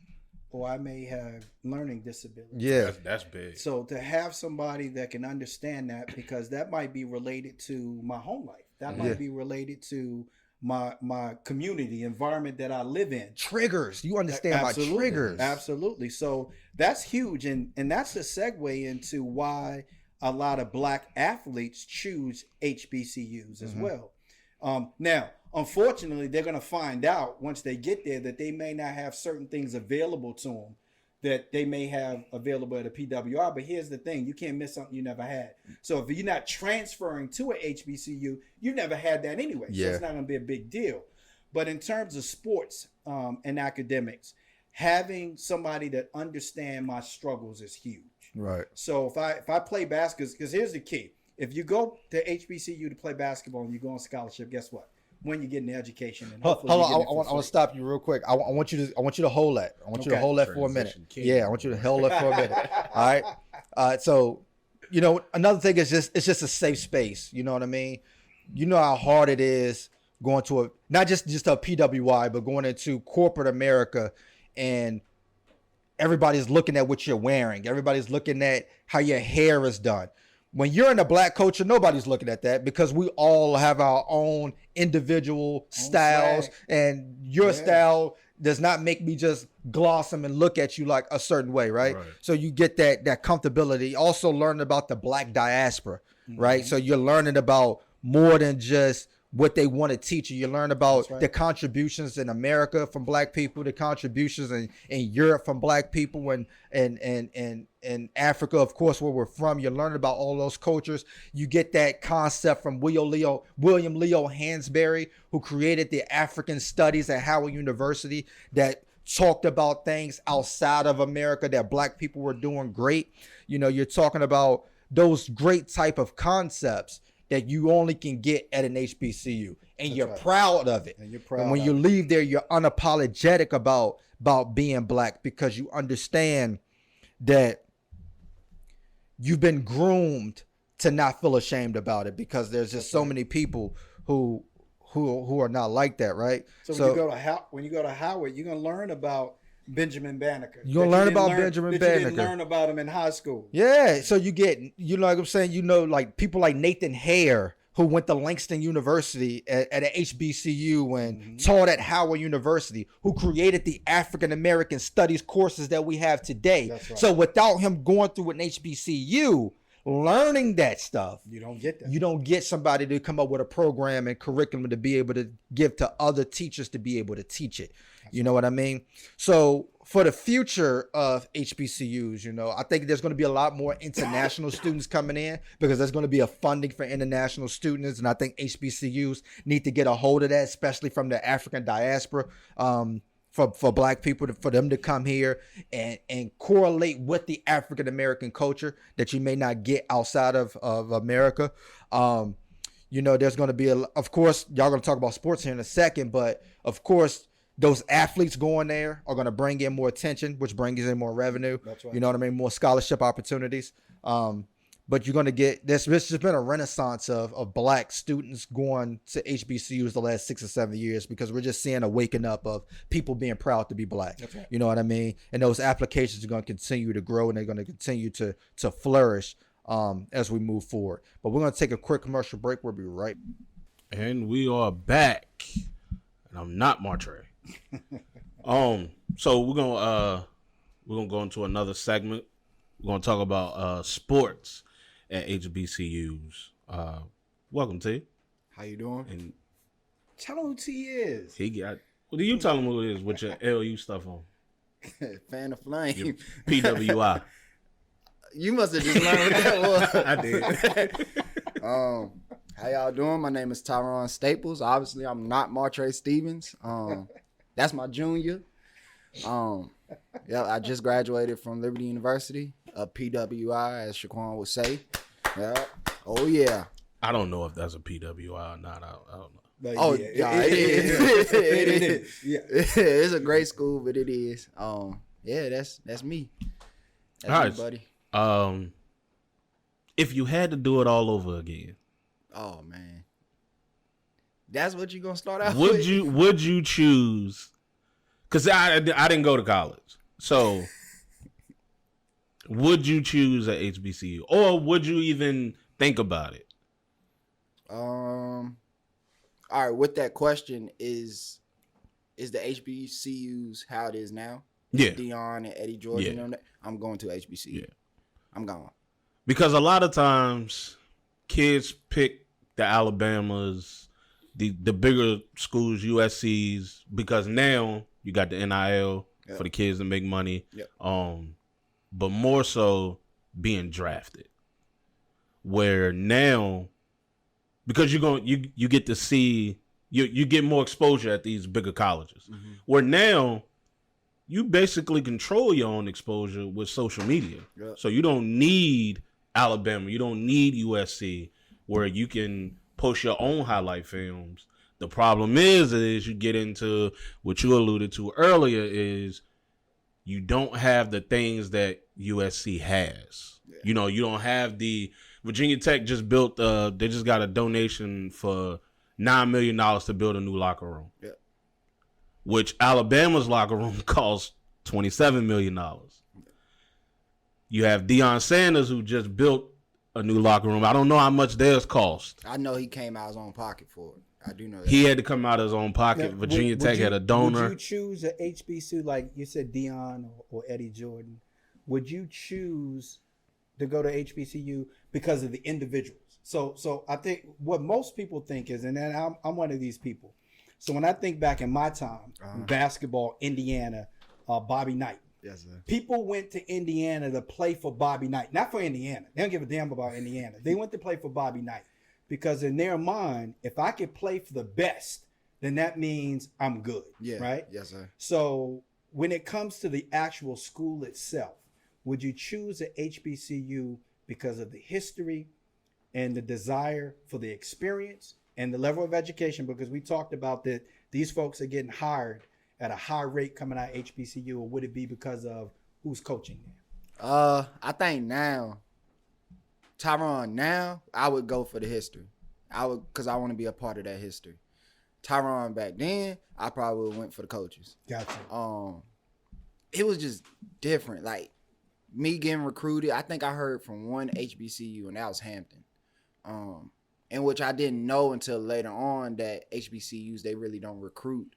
or I may have learning disabilities. Yeah. That's big. So to have somebody that can understand that, because that might be related to my home life. That might be related to my community environment that I live in. Triggers. You understand my triggers. Absolutely. So that's huge. And that's a segue into why a lot of black athletes choose HBCUs as well. Now, unfortunately, they're going to find out once they get there that they may not have certain things available to them that they may have available at a PWR. But here's the thing, you can't miss something you never had. So if you're not transferring to a HBCU, you never had that anyway. So it's not going to be a big deal. But in terms of sports and academics, having somebody that understands my struggles is huge. Right. So if I play basketball, because here's the key. If you go to HBCU to play basketball and you go on scholarship, guess what? When you get an education, and hold on, I want to stop you real quick. I want you to hold that. I want you to hold that for a minute. Yeah, I want you to hold that for a minute. All right. So, another thing is it's just a safe space. You know what I mean? You know how hard it is going to not just a PWI, but going into corporate America, and everybody's looking at what you're wearing. Everybody's looking at how your hair is done. When you're in a black culture, nobody's looking at that because we all have our own individual styles, swag. And your style does not make me just gloss them and look at you like a certain way, right? So you get that comfortability. Also learning about the black diaspora, right? So you're learning about more than just what they want to teach you. You learn about the contributions in America from black people, the contributions in Europe from black people, and Africa, of course, where we're from. You learn about all those cultures. You get that concept from William Leo Hansberry, who created the African Studies at Howard University, that talked about things outside of America that black people were doing great. You're talking about those great type of concepts that you only can get at an HBCU, and you're proud of it. And when you leave there, you're unapologetic about being black, because you understand that you've been groomed to not feel ashamed about it, because there's just so many people who who are not like that, right? So when you go to Howard, you're gonna learn about Benjamin Banneker. You're gonna learn about Benjamin Banneker. You didn't learn about him in high school. Yeah, so you get, you know what I'm saying, you know, like people like Nathan Hare, who went to Langston University at an HBCU and taught at Howard University, who created the African American Studies courses that we have today. That's right. So without him going through an HBCU, learning that stuff, You don't get that. you don't get somebody to come up with a program and curriculum to be able to give to other teachers to be able to teach it. You know what I mean? So for the future of HBCUs, you know, I think there's going to be a lot more international students coming in, because there's going to be a funding for international students. And I think HBCUs need to get a hold of that, especially from the African diaspora, for Black people, for them to come here and correlate with the African American culture that you may not get outside of America. You know, there's going to be, of course, y'all going to talk about sports here in a second, but of course, those athletes going there are going to bring in more attention, which brings in more revenue. That's right. You know what I mean? More scholarship opportunities. But you're going to get, there's just been a renaissance of Black students going to HBCUs the last 6 or 7 years, because we're just seeing a waking up of people being proud to be Black. That's right. You know what I mean? And those applications are going to continue to grow, and they're going to continue to flourish as we move forward. But we're going to take a quick commercial break. We'll be right back. And we are back. And I'm not Martre. So we're gonna go into another segment. We're gonna talk about sports at HBCUs. Welcome, T. How you doing? And Tell him who T is. he got. Well, you tell him who it is with your LU stuff on. Fan of Flame. Your PWI. You must have just learned what that was. I did. How y'all doing? My name is Tyron Staples. Obviously, I'm not Martre Stevens. That's my junior. Yeah, I just graduated from Liberty University, a PWI, as Shaquan would say. Yeah. Oh yeah. I don't know if that's a PWI or not. I don't know. But Oh yeah, it is. It is. Yeah. It's a great school, but it is. Yeah, that's me. That's All me, right. buddy. If you had to do it all over again, Oh man. That's what you gonna start out would with? you choose? Because I didn't go to college, so would you choose a HBCU, or would you even think about it? All right, with that question, is the HBCUs how it is now? Yeah. Dion and Eddie Jordan. Yeah. And them, I'm going to HBCU. Yeah. I'm gone. Because a lot of times kids pick the Alabamas, the bigger schools, USC's, because now you got the NIL for the kids to make money. Yep. But more so being drafted. Where now, because you get to see, you get more exposure at these bigger colleges. Mm-hmm. Where now you basically control your own exposure with social media. Yep. So you don't need Alabama, you don't need USC, where you can post your own highlight films. The problem is you get into what you alluded to earlier, is you don't have the things that USC has. Yeah. You know, you don't have the Virginia Tech just built. They just got a donation for $9 million to build a new locker room. Yeah. Which Alabama's locker room costs $27 million. You have Deion Sanders, who just built a new locker room. I don't know how much theirs cost. I know he came out of his own pocket for it. I do know that. He had to come out of his own pocket. Now, Virginia Tech had a donor. Would you choose a HBCU, like you said, Deion or Eddie Jordan? Would you choose to go to HBCU because of the individuals? So I think what most people think is, and then I'm one of these people. So when I think back in my time, basketball, Indiana, Bobby Knight. Yes, sir. People went to Indiana to play for Bobby Knight, not for Indiana. They don't give a damn about Indiana. They went to play for Bobby Knight because in their mind, if I could play for the best, then that means I'm good. Yeah. Right? Yes, sir. So when it comes to the actual school itself, would you choose a HBCU because of the history and the desire for the experience and the level of education? Because we talked about that these folks are getting hired at a high rate coming out of HBCU, or would it be because of who's coaching there? I think now, Tyron, I would go for the history. Because I want to be a part of that history. Tyron back then, I probably would have went for the coaches. Gotcha. It was just different. Like me getting recruited, I think I heard from one HBCU, and that was Hampton. In which I didn't know until later on that HBCUs, they really don't recruit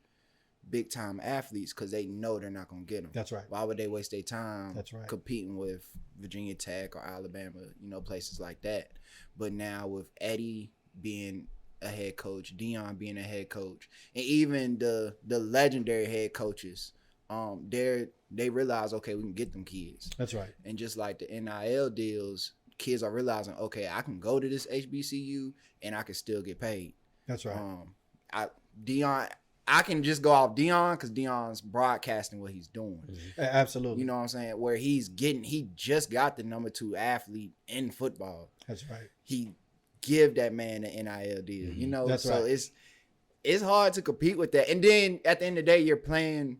big time athletes because they know they're not gonna get them. That's right. Why would they waste their time That's right. competing with Virginia Tech or Alabama, places like that? But now with Eddie being a head coach, Dion being a head coach, and even the legendary head coaches, they realize, okay, we can get them kids. That's right. And just like the NIL deals, kids are realizing, okay, I can go to this HBCU and I can still get paid. That's right. I can just go off Dion because Dion's broadcasting what he's doing. Absolutely. You know what I'm saying? Where he just got the number 2 athlete in football. That's right. He give that man the NIL deal. That's so right. it's hard to compete with that. And then at the end of the day, you're playing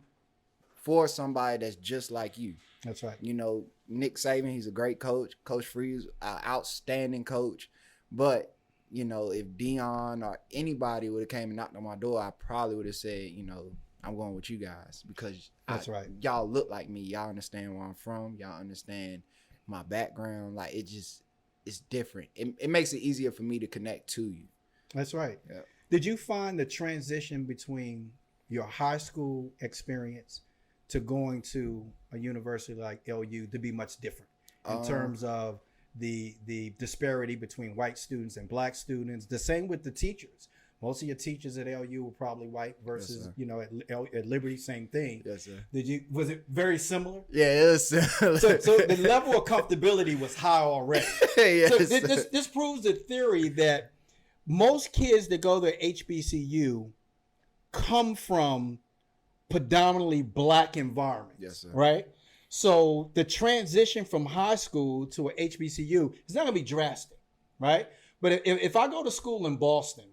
for somebody that's just like you. That's right. Nick Saban, he's a great coach. Coach Freeze, an outstanding coach. But if Dion or anybody would have came and knocked on my door, I probably would have said, I'm going with you guys because that's right. Y'all look like me. Y'all understand where I'm from. Y'all understand my background. Like it's different. It makes it easier for me to connect to you. That's right. Yeah. Did you find the transition between your high school experience to going to a university like LU to be much different in terms of the disparity between white students and black students? The same with the teachers. Most of your teachers at LU were probably white versus, at Liberty, same thing. Yes, sir. Was it very similar? Yeah, it was similar. So the level of comfortability was high already. Yes, so this proves the theory that most kids that go to HBCU come from predominantly black environments. Yes, sir. Right? So the transition from high school to an HBCU is not going to be drastic, right? But if I go to school in Boston,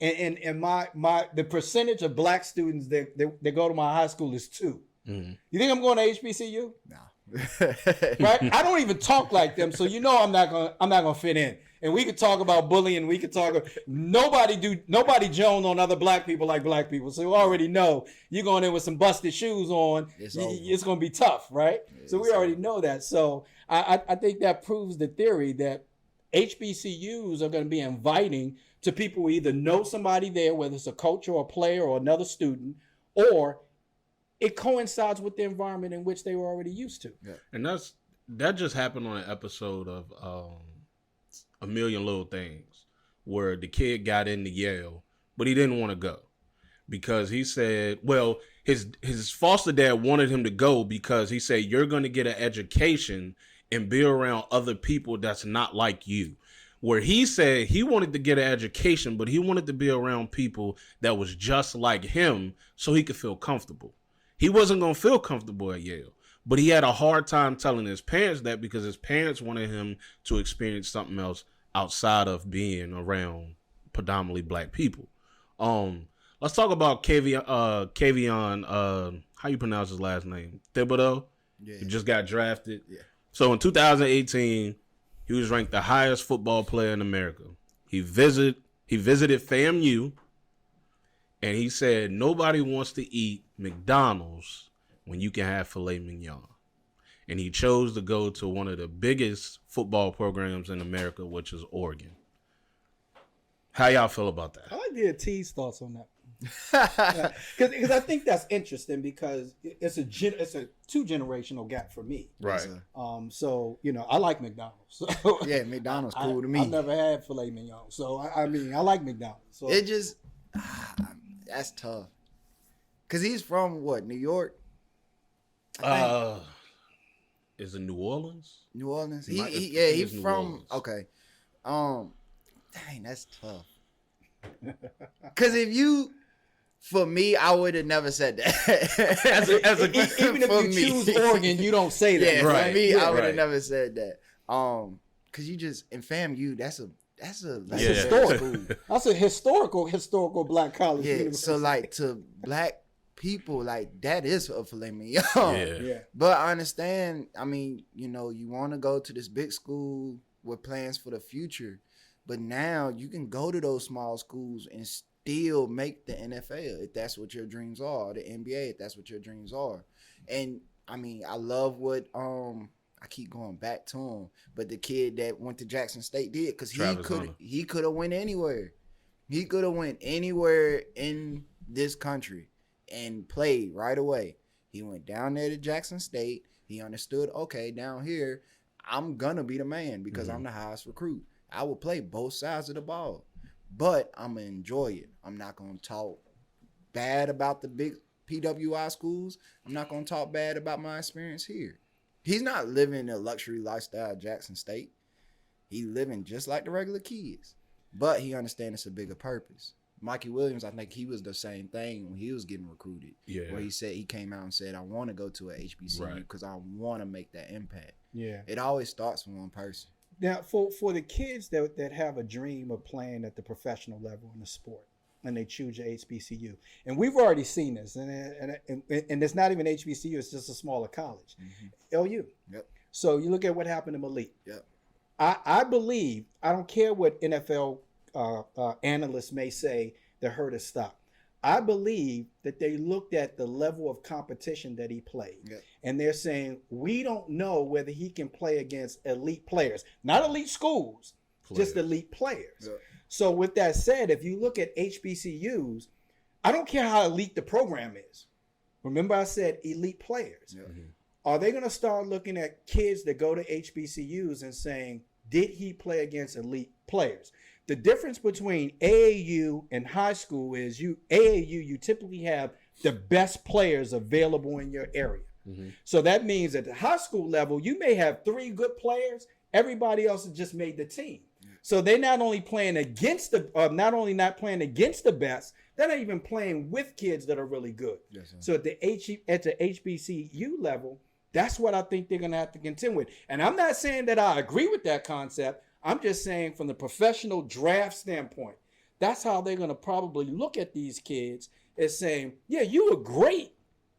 and the percentage of black students that go to my high school is 2, you think I'm going to HBCU? No. Right? I don't even talk like them, so I'm not gonna fit in. And we could talk about bullying. We could talk. Nobody jones on other black people like black people. So we already know you're going in with some busted shoes on. It's going to be tough, right? So we already know that. So I think that proves the theory that HBCUs are going to be inviting to people who either know somebody there, whether it's a coach or a player or another student, or it coincides with the environment in which they were already used to. Yeah. And that just happened on an episode of A Million Little Things, where the kid got into Yale, but he didn't want to go because he said, well, his foster dad wanted him to go because he said, you're going to get an education and be around other people that's not like you. Where he said he wanted to get an education, but he wanted to be around people that was just like him so he could feel comfortable. He wasn't going to feel comfortable at Yale. But he had a hard time telling his parents that because his parents wanted him to experience something else outside of being around predominantly black people. Let's talk about Kavion, how you pronounce his last name? Thibodeau? Yeah. He just got drafted. Yeah. So in 2018, he was ranked the highest football player in America. He visited FAMU, and he said nobody wants to eat McDonald's when you can have filet mignon. And he chose to go to one of the biggest football programs in America, which is Oregon. How y'all feel about that? I like to hear T's thoughts on that. Because I think that's interesting because it's a 2-generational gap for me. Right. So I like McDonald's. So Yeah, McDonald's cool to me. I've never had filet mignon, so I like McDonald's. So It just that's tough. Cause he's from what, New York? Is it New Orleans? New Orleans. He He's New from Orleans. okay. Dang, that's tough. Cause for me, I would have never said that. even if for you me. choose Oregon, you don't say that. Yeah, Right. for me, I would have Right. never said that. Cause you just in FAMU, that's Yeah. historic. school. That's a historical black college. Yeah, university. so like to black people, like that is a filet mignon. Yeah. But I understand. I mean, you want to go to this big school with plans for the future, but now you can go to those small schools and still make the NFL if that's what your dreams are, the NBA if that's what your dreams are. And I mean, I love what I keep going back to him, but the kid that went to Jackson State did, because he could have went anywhere. He could have went anywhere in this country and played right away. He went down there to Jackson State. He understood, okay, down here, I'm gonna be the man because I'm the highest recruit. I will play both sides of the ball, but I'm gonna enjoy it. I'm not gonna talk bad about the big PWI schools. I'm not gonna talk bad about my experience here. He's not living a luxury lifestyle at Jackson State. He's living just like the regular kids, but he understands it's a bigger purpose. Mikey Williams, I think he was the same thing when he was getting recruited. Yeah. Where he said, he came out and said, I want to go to a HBCU because I want to make that impact. Yeah. It always starts from one person. Now, for the kids that have a dream of playing at the professional level in the sport, and they choose a HBCU, and we've already seen this, and it's not even HBCU, it's just a smaller college, LU. Yep. So you look at what happened to Malik. Yep. I believe, I don't care what NFL analysts may say that hurt his stock. I believe that they looked at the level of competition that he played, and they're saying, we don't know whether he can play against elite players, not elite schools, just elite players. Yep. So with that said, if you look at HBCUs, I don't care how elite the program is. Remember I said elite players. Are they going to start looking at kids that go to HBCUs and saying, did he play against elite players? The difference between AAU and high school is you typically have the best players available in your area. So that means at the high school level, you may have 3 good players. Everybody else has just made the team. So they're not only playing against not only not playing against the best, they're not even playing with kids that are really good. So at the HBCU level, that's what I think they're going to have to contend with. And I'm not saying that I agree with that concept. I'm just saying from the professional draft standpoint, that's how they're going to probably look at these kids as saying, yeah, you were great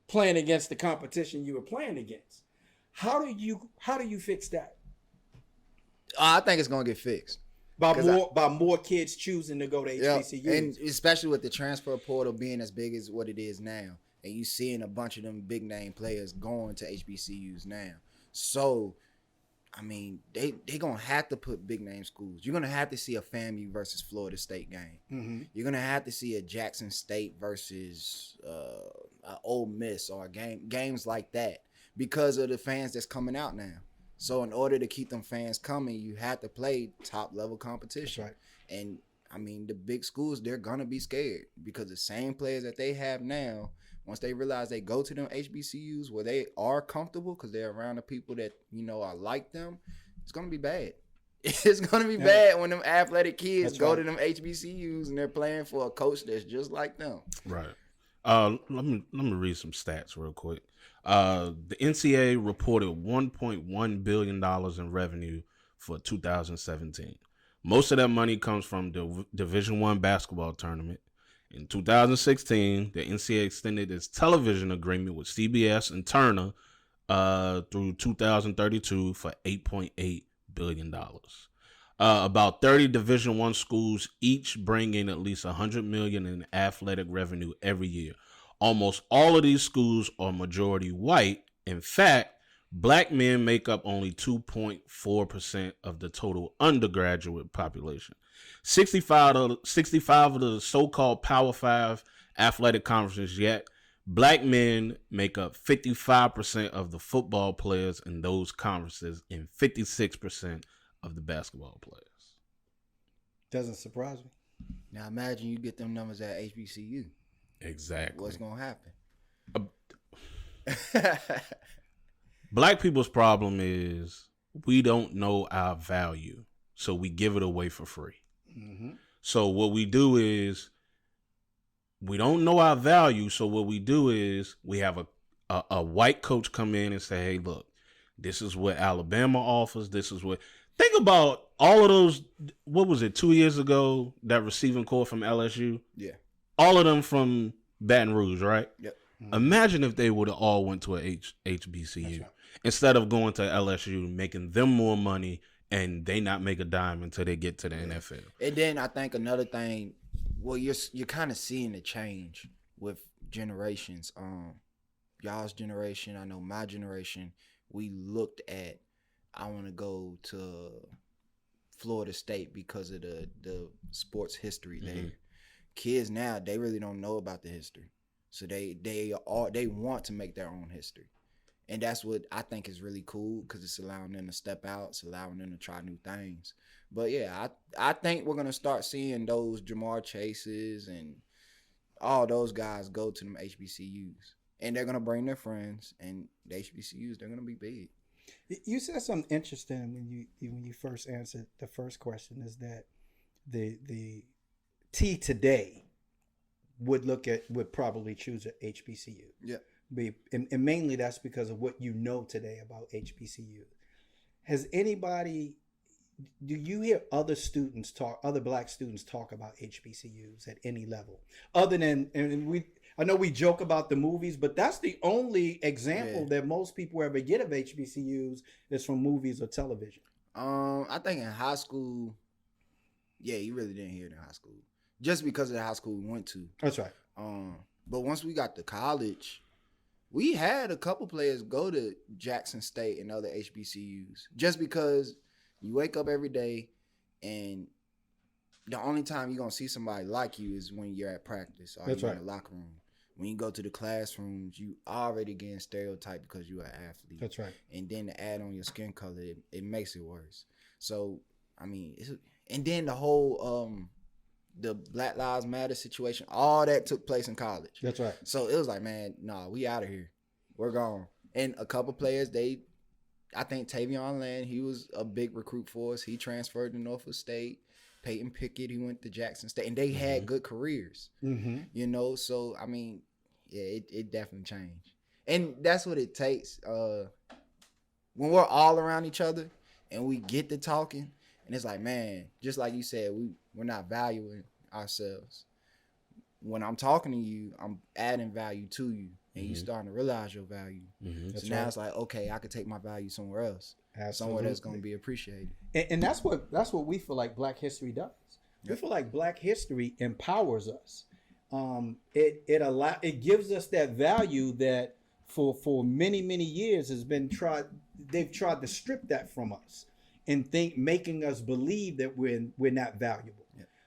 playing against the competition you were playing against. How do you fix that? I think it's going to get fixed. By more kids choosing to go to HBCUs. And especially with the transfer portal being as big as what it is now. And you seeing a bunch of them big name players going to HBCUs now. So, I mean, they going to have to put big name schools. You're going to have to see a FAMU versus Florida State game. You're going to have to see a Jackson State versus Ole Miss or games like that because of the fans that's coming out now. So in order to keep them fans coming, you have to play top level competition. That's right. And I mean, the big schools, they're going to be scared because the same players that they have now, once they realize they go to them HBCUs where they are comfortable because they're around the people that, you know, are like them, it's going to be bad. It's going to be bad when them athletic kids go to them HBCUs and they're playing for a coach that's just like them. Right. Let me read some stats real quick. The NCAA reported $1.1 billion in revenue for 2017. Most of that money comes from the Division I basketball tournament. In 2016, the NCAA extended its television agreement with CBS and Turner through 2032 for $8.8 billion. About 30 Division I schools each bring in at least $100 million in athletic revenue every year. Almost all of these schools are majority white. In fact, black men make up only 2.4% of the total undergraduate population. 65 of the so-called Power 5 athletic conferences, yet black men make up 55% of the football players in those conferences and 56% of the basketball players. Doesn't surprise me. Now imagine you get them numbers at HBCU. Exactly. What's going to happen? Black people's problem is we don't know our value, so we give it away for free. So what we do is we don't know our value, so what we do is we have a white coach come in and say, hey, look, this is what Alabama offers. This is what... Think about all of those, what was it, 2 years ago, that receiving corps from LSU? Yeah. All of them from Baton Rouge, right? Yep. Imagine if they would have all went to a HBCU instead of going to LSU, making them more money, and they not make a dime until they get to the NFL. And then I think another thing well, you're kind of seeing the change with generations. Y'all's generation, I know my generation, we looked at, I want to go to Florida State because of the sports history there. Kids now, they really don't know about the history, so they want to make their own history, and that's what I think is really cool because it's allowing them to step out, it's allowing them to try new things. But yeah, I think we're gonna start seeing those Jamar Chases and all those guys go to them HBCUs, and they're gonna bring their friends, and the HBCUs, they're gonna be big. You said something interesting when you first answered the first question, is that the T today would probably choose a HBCU. Yeah. And mainly that's because of what you know today about HBCU. Do you hear other black students talk about HBCUs at any level? Other than, I know we joke about the movies, but that's the only example that most people ever get of HBCUs is from movies or television. I think in high school, you really didn't hear it in high school. Just because of the high school we went to. That's right. But once we got to college, we had a couple players go to Jackson State and other HBCUs. Just because you wake up every day and the only time you're going to see somebody like you is when you're at practice or you're in the locker room. When you go to the classrooms, you already getting stereotyped because you're an athlete. That's right. And then to add on your skin color, it makes it worse. So, I mean, and then the whole the Black Lives Matter situation, all that took place in college. That's right. So it was like, man, we out of here. We're gone. And a couple players, I think Tavion Land, he was a big recruit for us. He transferred to Norfolk State. Peyton Pickett, he went to Jackson State. And they had good careers. So, I mean, it definitely changed. And that's what it takes. When we're all around each other and we get to talking, and it's like, man, just like you said, we're not valuing ourselves. When I'm talking to you, I'm adding value to you, and you starting to realize your value. So now it's like, okay, I could take my value somewhere else, somewhere that's going to be appreciated. And that's what we feel like Black History does. We feel like Black History empowers us. It gives us that value that for many years they've tried to strip that from us and making us believe that we're not valuable.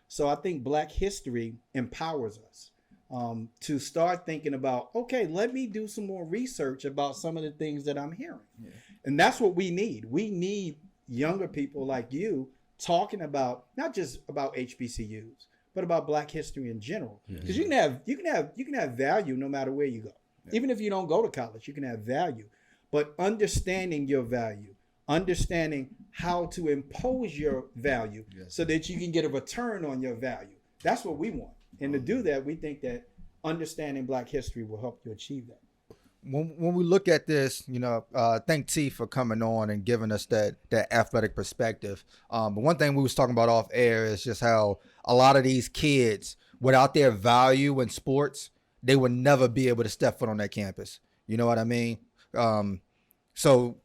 So I think Black History empowers us to start thinking about, okay, let me do some more research about some of the things that I'm hearing. And that's what we need. We need younger people like you talking about not just about HBCUs, but about Black history in general. Because you can have value no matter where you go. Even if you don't go to college, you can have value. But understanding your value, understanding how to impose your value so that you can get a return on your value. That's what we want. And to do that, we think that understanding Black history will help you achieve that. When we look at this, thank T for coming on and giving us that athletic perspective. But one thing we was talking about off air is just how a lot of these kids, without their value in sports, they would never be able to step foot on that campus. You know what I mean? So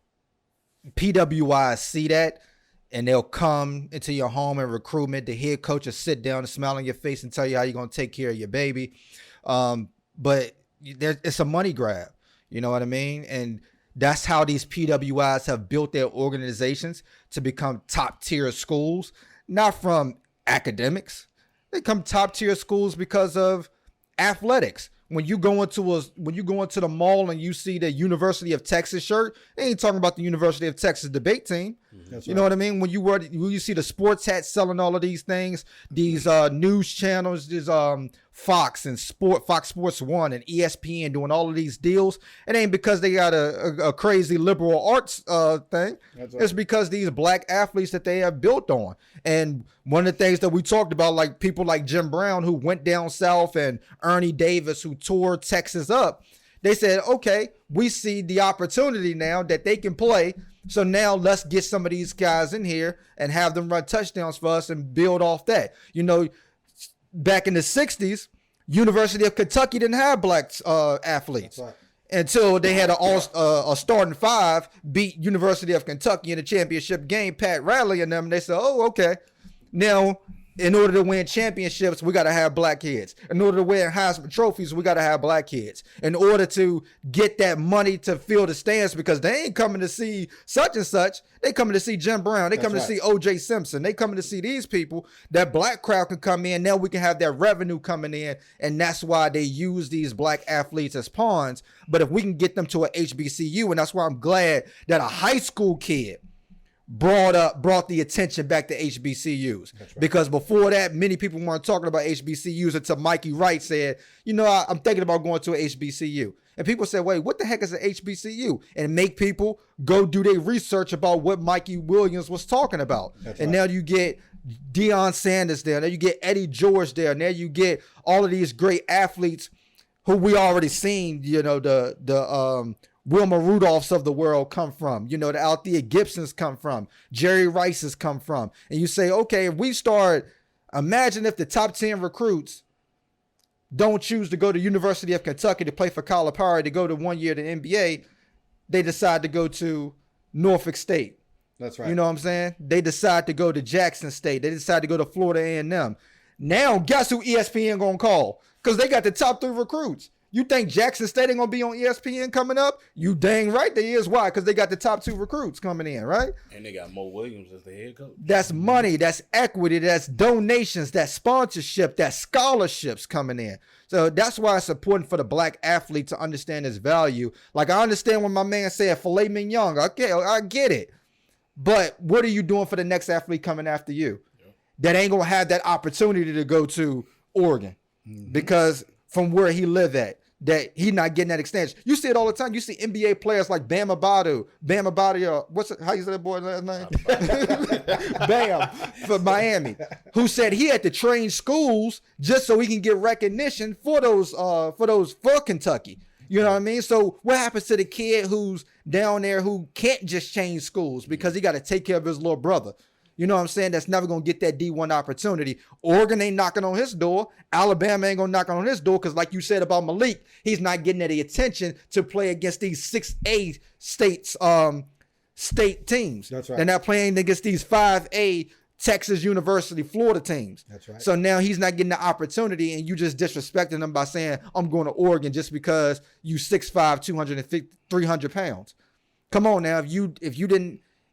PWIs see that, and they'll come into your home and recruitment. The head coach will sit down and smile on your face and tell you how you're going to take care of your baby. But it's a money grab. You know what I mean? And that's how these PWIs have built their organizations to become top tier schools, not from academics. They come top tier schools because of athletics. When you go into the mall and you see the University of Texas shirt, they ain't talking about the University of Texas debate team. You know what I mean? When you see the sports hats selling all of these things, these news channels, these Fox Sports 1 and ESPN doing all of these deals, it ain't because they got a crazy liberal arts thing. It's because these Black athletes that they have built on. And one of the things that we talked about, like people like Jim Brown who went down south and Ernie Davis who tore Texas up, they said, okay, we see the opportunity now that they can play. So now let's get some of these guys in here and have them run touchdowns for us and build off that. Back in the 60s, University of Kentucky didn't have Black athletes until they had a starting five beat University of Kentucky in the championship game, Pat Riley and them. And they said, oh, okay. Now In order to win championships, we got to have black kids. In order to win Heisman trophies, we got to have black kids. In order to get that money to fill the stands, because they ain't coming to see such and such. They coming to see Jim Brown. They coming to see O.J. Simpson. They coming to see these people. That black crowd can come in. Now we can have that revenue coming in. And that's why they use these black athletes as pawns. But if we can get them to a HBCU, and that's why I'm glad that a high school kid brought the attention back to HBCUs. Because before that, many people weren't talking about HBCUs until Mikey Wright said, I'm thinking about going to a HBCU. And people said, wait, what the heck is an HBCU? And make people go do their research about what Mikey Williams was talking about. Now you get Deion Sanders there. Now you get Eddie George there. Now you get all of these great athletes who we already seen, the Wilma Rudolphs of the world come from, the Althea Gibsons come from, Jerry Rice's come from. And you say, okay, if we start, imagine if the top 10 recruits don't choose to go to University of Kentucky to play for Calipari, to go to 1 year to NBA, they decide to go to Norfolk State. That's right. You know what I'm saying? They decide to go to Jackson State. They decide to go to Florida A&M. Now, guess who ESPN gonna call? Because they got the top 3 recruits. You think Jackson State ain't gonna be on ESPN coming up? You dang right they is. Why? Because they got the top 2 recruits coming in, right? And they got Mo Williams as the head coach. That's money, that's equity, that's donations, that's sponsorship, that's scholarships coming in. So that's why it's important for the black athlete to understand his value. Like, I understand when my man said filet mignon. Okay, I get it. But what are you doing for the next athlete coming after you? That ain't gonna have that opportunity to go to Oregon. Because from where he live at, that he not getting that extension. You see it all the time. You see NBA players like Bam Adebayo, how you say that boy last name? Bam, for Miami, who said he had to train schools just so he can get recognition for Kentucky. You know what I mean? So what happens to the kid who's down there who can't just change schools because he got to take care of his little brother? You know what I'm saying? That's never going to get that D1 opportunity. Oregon ain't knocking on his door. Alabama ain't going to knock on his door because, like you said about Malik, he's not getting any attention to play against these 6A state teams. That's right. They're not playing against these 5A Texas University, Florida teams. That's right. So now he's not getting the opportunity, and you just disrespecting him by saying, I'm going to Oregon just because you 6'5", 250, 300 pounds. Come on now.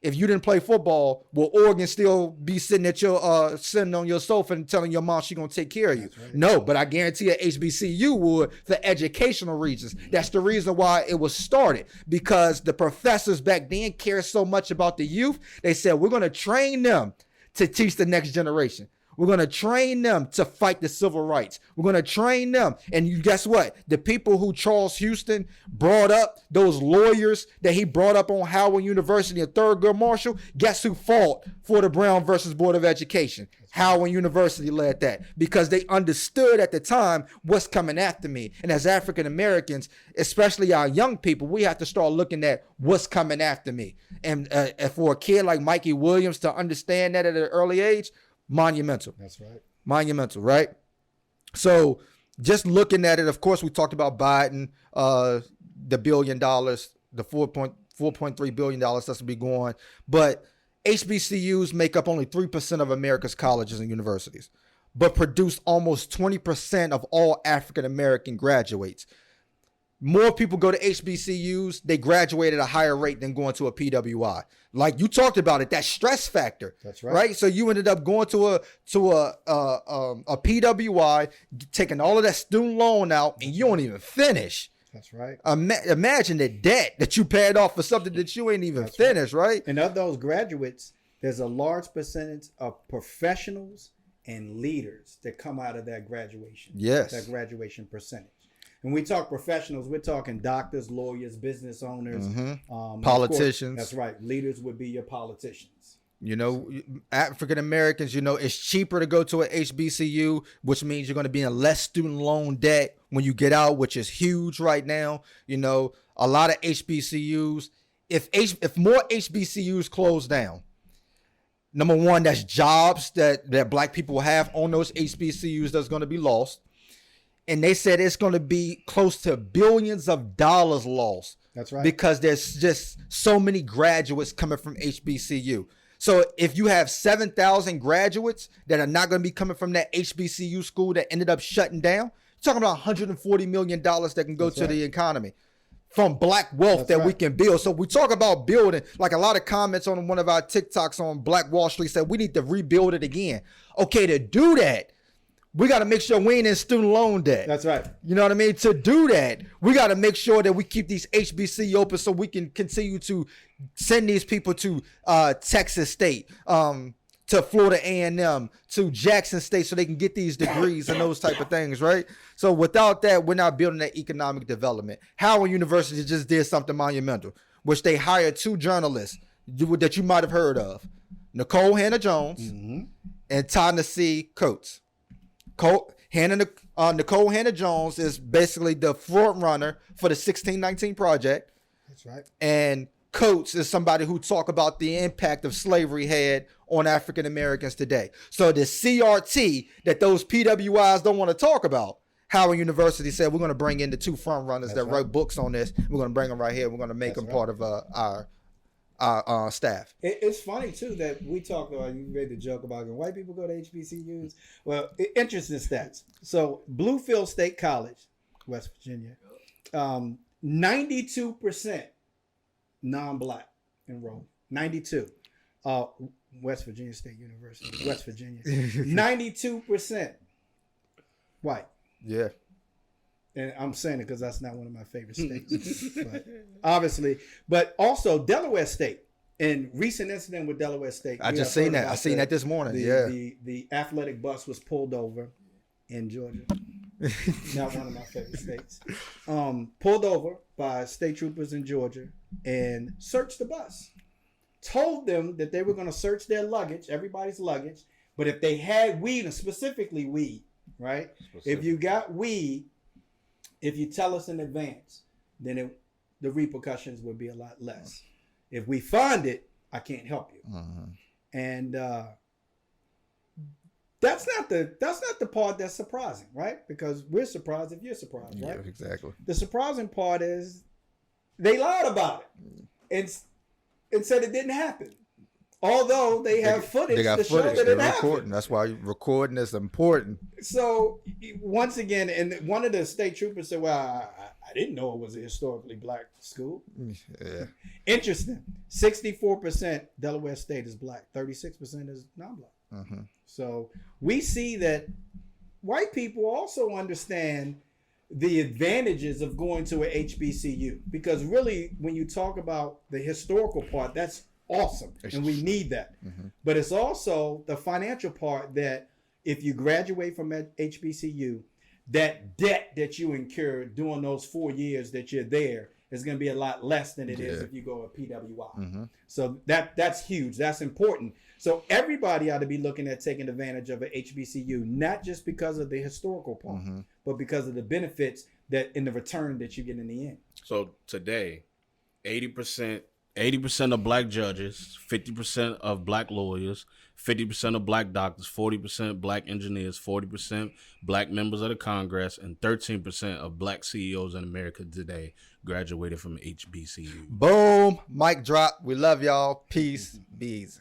If you didn't play football, will Oregon still be sitting on your sofa and telling your mom she's gonna take care of you? Right. No, but I guarantee a HBCU would for educational reasons. That's the reason why it was started, because the professors back then cared so much about the youth. They said, we're gonna train them to teach the next generation. We're going to train them to fight the civil rights. We're going to train them. And you guess what? The people who Charles Houston brought up, those lawyers that he brought up on Howard University and Thurgood Marshall, guess who fought for the Brown versus Board of Education? Howard University led that, because they understood at the time what's coming after me. And as African Americans, especially our young people, we have to start looking at what's coming after me. And for a kid like Mikey Williams to understand that at an early age, monumental. That's right. Monumental, right? So just looking at it, of course, we talked about Biden, the $1 billion, the $4.3 billion that's to be going. But HBCUs make up only 3% of America's colleges and universities, but produce almost 20% of all African American graduates. More people go to HBCUs, they graduate at a higher rate than going to a PWI. Like you talked about it, that stress factor. That's right. Right? So you ended up going to a PWI, taking all of that student loan out, and you don't even finish. That's right. Imagine the debt that you paid off for something that you ain't even finished, right? And of those graduates, there's a large percentage of professionals and leaders that come out of that graduation. Yes. That graduation percentage. When we talk professionals, we're talking doctors, lawyers, business owners, politicians. Course, that's right. Leaders would be your politicians. You know, African Americans, it's cheaper to go to a HBCU, which means you're going to be in less student loan debt when you get out, which is huge right now. A lot of HBCUs, if more HBCUs close down, number one, that's jobs that black people have on those HBCUs that's going to be lost. And they said it's going to be close to billions of dollars lost. That's right. Because there's just so many graduates coming from HBCU. So if you have 7,000 graduates that are not going to be coming from that HBCU school that ended up shutting down, you're talking about $140 million that can go to the economy from black wealth that we can build. So we talk about building, like a lot of comments on one of our TikToks on Black Wall Street said we need to rebuild it again. Okay, to do that, we got to make sure we ain't in student loan debt. That's right. You know what I mean? To do that, we got to make sure that we keep these HBC open so we can continue to send these people to Texas State, to Florida A&M, to Jackson State so they can get these degrees and those type of things, right? So without that, we're not building that economic development. Howard University just did something monumental, which they hired 2 journalists that you might have heard of, Nicole Hannah-Jones and Ta-Nehisi Coates. Nicole Hannah-Jones is basically the front runner for the 1619 Project. That's right. And Coates is somebody who talk about the impact of slavery had on African Americans today. So the CRT that those PWIs don't want to talk about, Howard University said we're going to bring in the 2 front runners that wrote books on this. We're going to bring them right here. We're going to make them part of our staff. It's funny too that we talk about, you made the joke about when white people go to HBCUs. Well, interesting stats. So Bluefield State College, West Virginia, 92% non-black enrolled. 92. West Virginia State University, West Virginia, 92% white. Yeah. And I'm saying it because that's not one of my favorite states. But obviously, but also Delaware State. In recent incident with Delaware State. I just seen that. I seen that this morning. The athletic bus was pulled over in Georgia. Not one of my favorite states. Pulled over by state troopers in Georgia and searched the bus. Told them that they were going to search their luggage, everybody's luggage. But if they had weed, and specifically weed, right? If you got weed, if you tell us in advance, then the repercussions would be a lot less. If we find it, I can't help you. And that's not the part that's surprising, right? Because we're surprised if you're surprised, right? Yeah, exactly. The surprising part is they lied about it and said it didn't happen. Although they have footage to show that it happened. That's why recording is important. So once again, and one of the state troopers said, well, I didn't know it was a historically black school. Yeah. Interesting. 64% Delaware State is black. 36% is non-black. So we see that white people also understand the advantages of going to a HBCU. Because really, when you talk about the historical part, that's awesome. And we need that. But it's also the financial part that if you graduate from HBCU, that debt that you incur during those 4 years that you're there is going to be a lot less than it is if you go to PWI. So that's huge. That's important. So everybody ought to be looking at taking advantage of an HBCU, not just because of the historical part, but because of the benefits that in the return that you get in the end. So today, 80% of black judges, 50% of black lawyers, 50% of black doctors, 40% black engineers, 40% black members of the Congress, and 13% of black CEOs in America today graduated from HBCU. Boom. Mic drop. We love y'all. Peace. Be easy.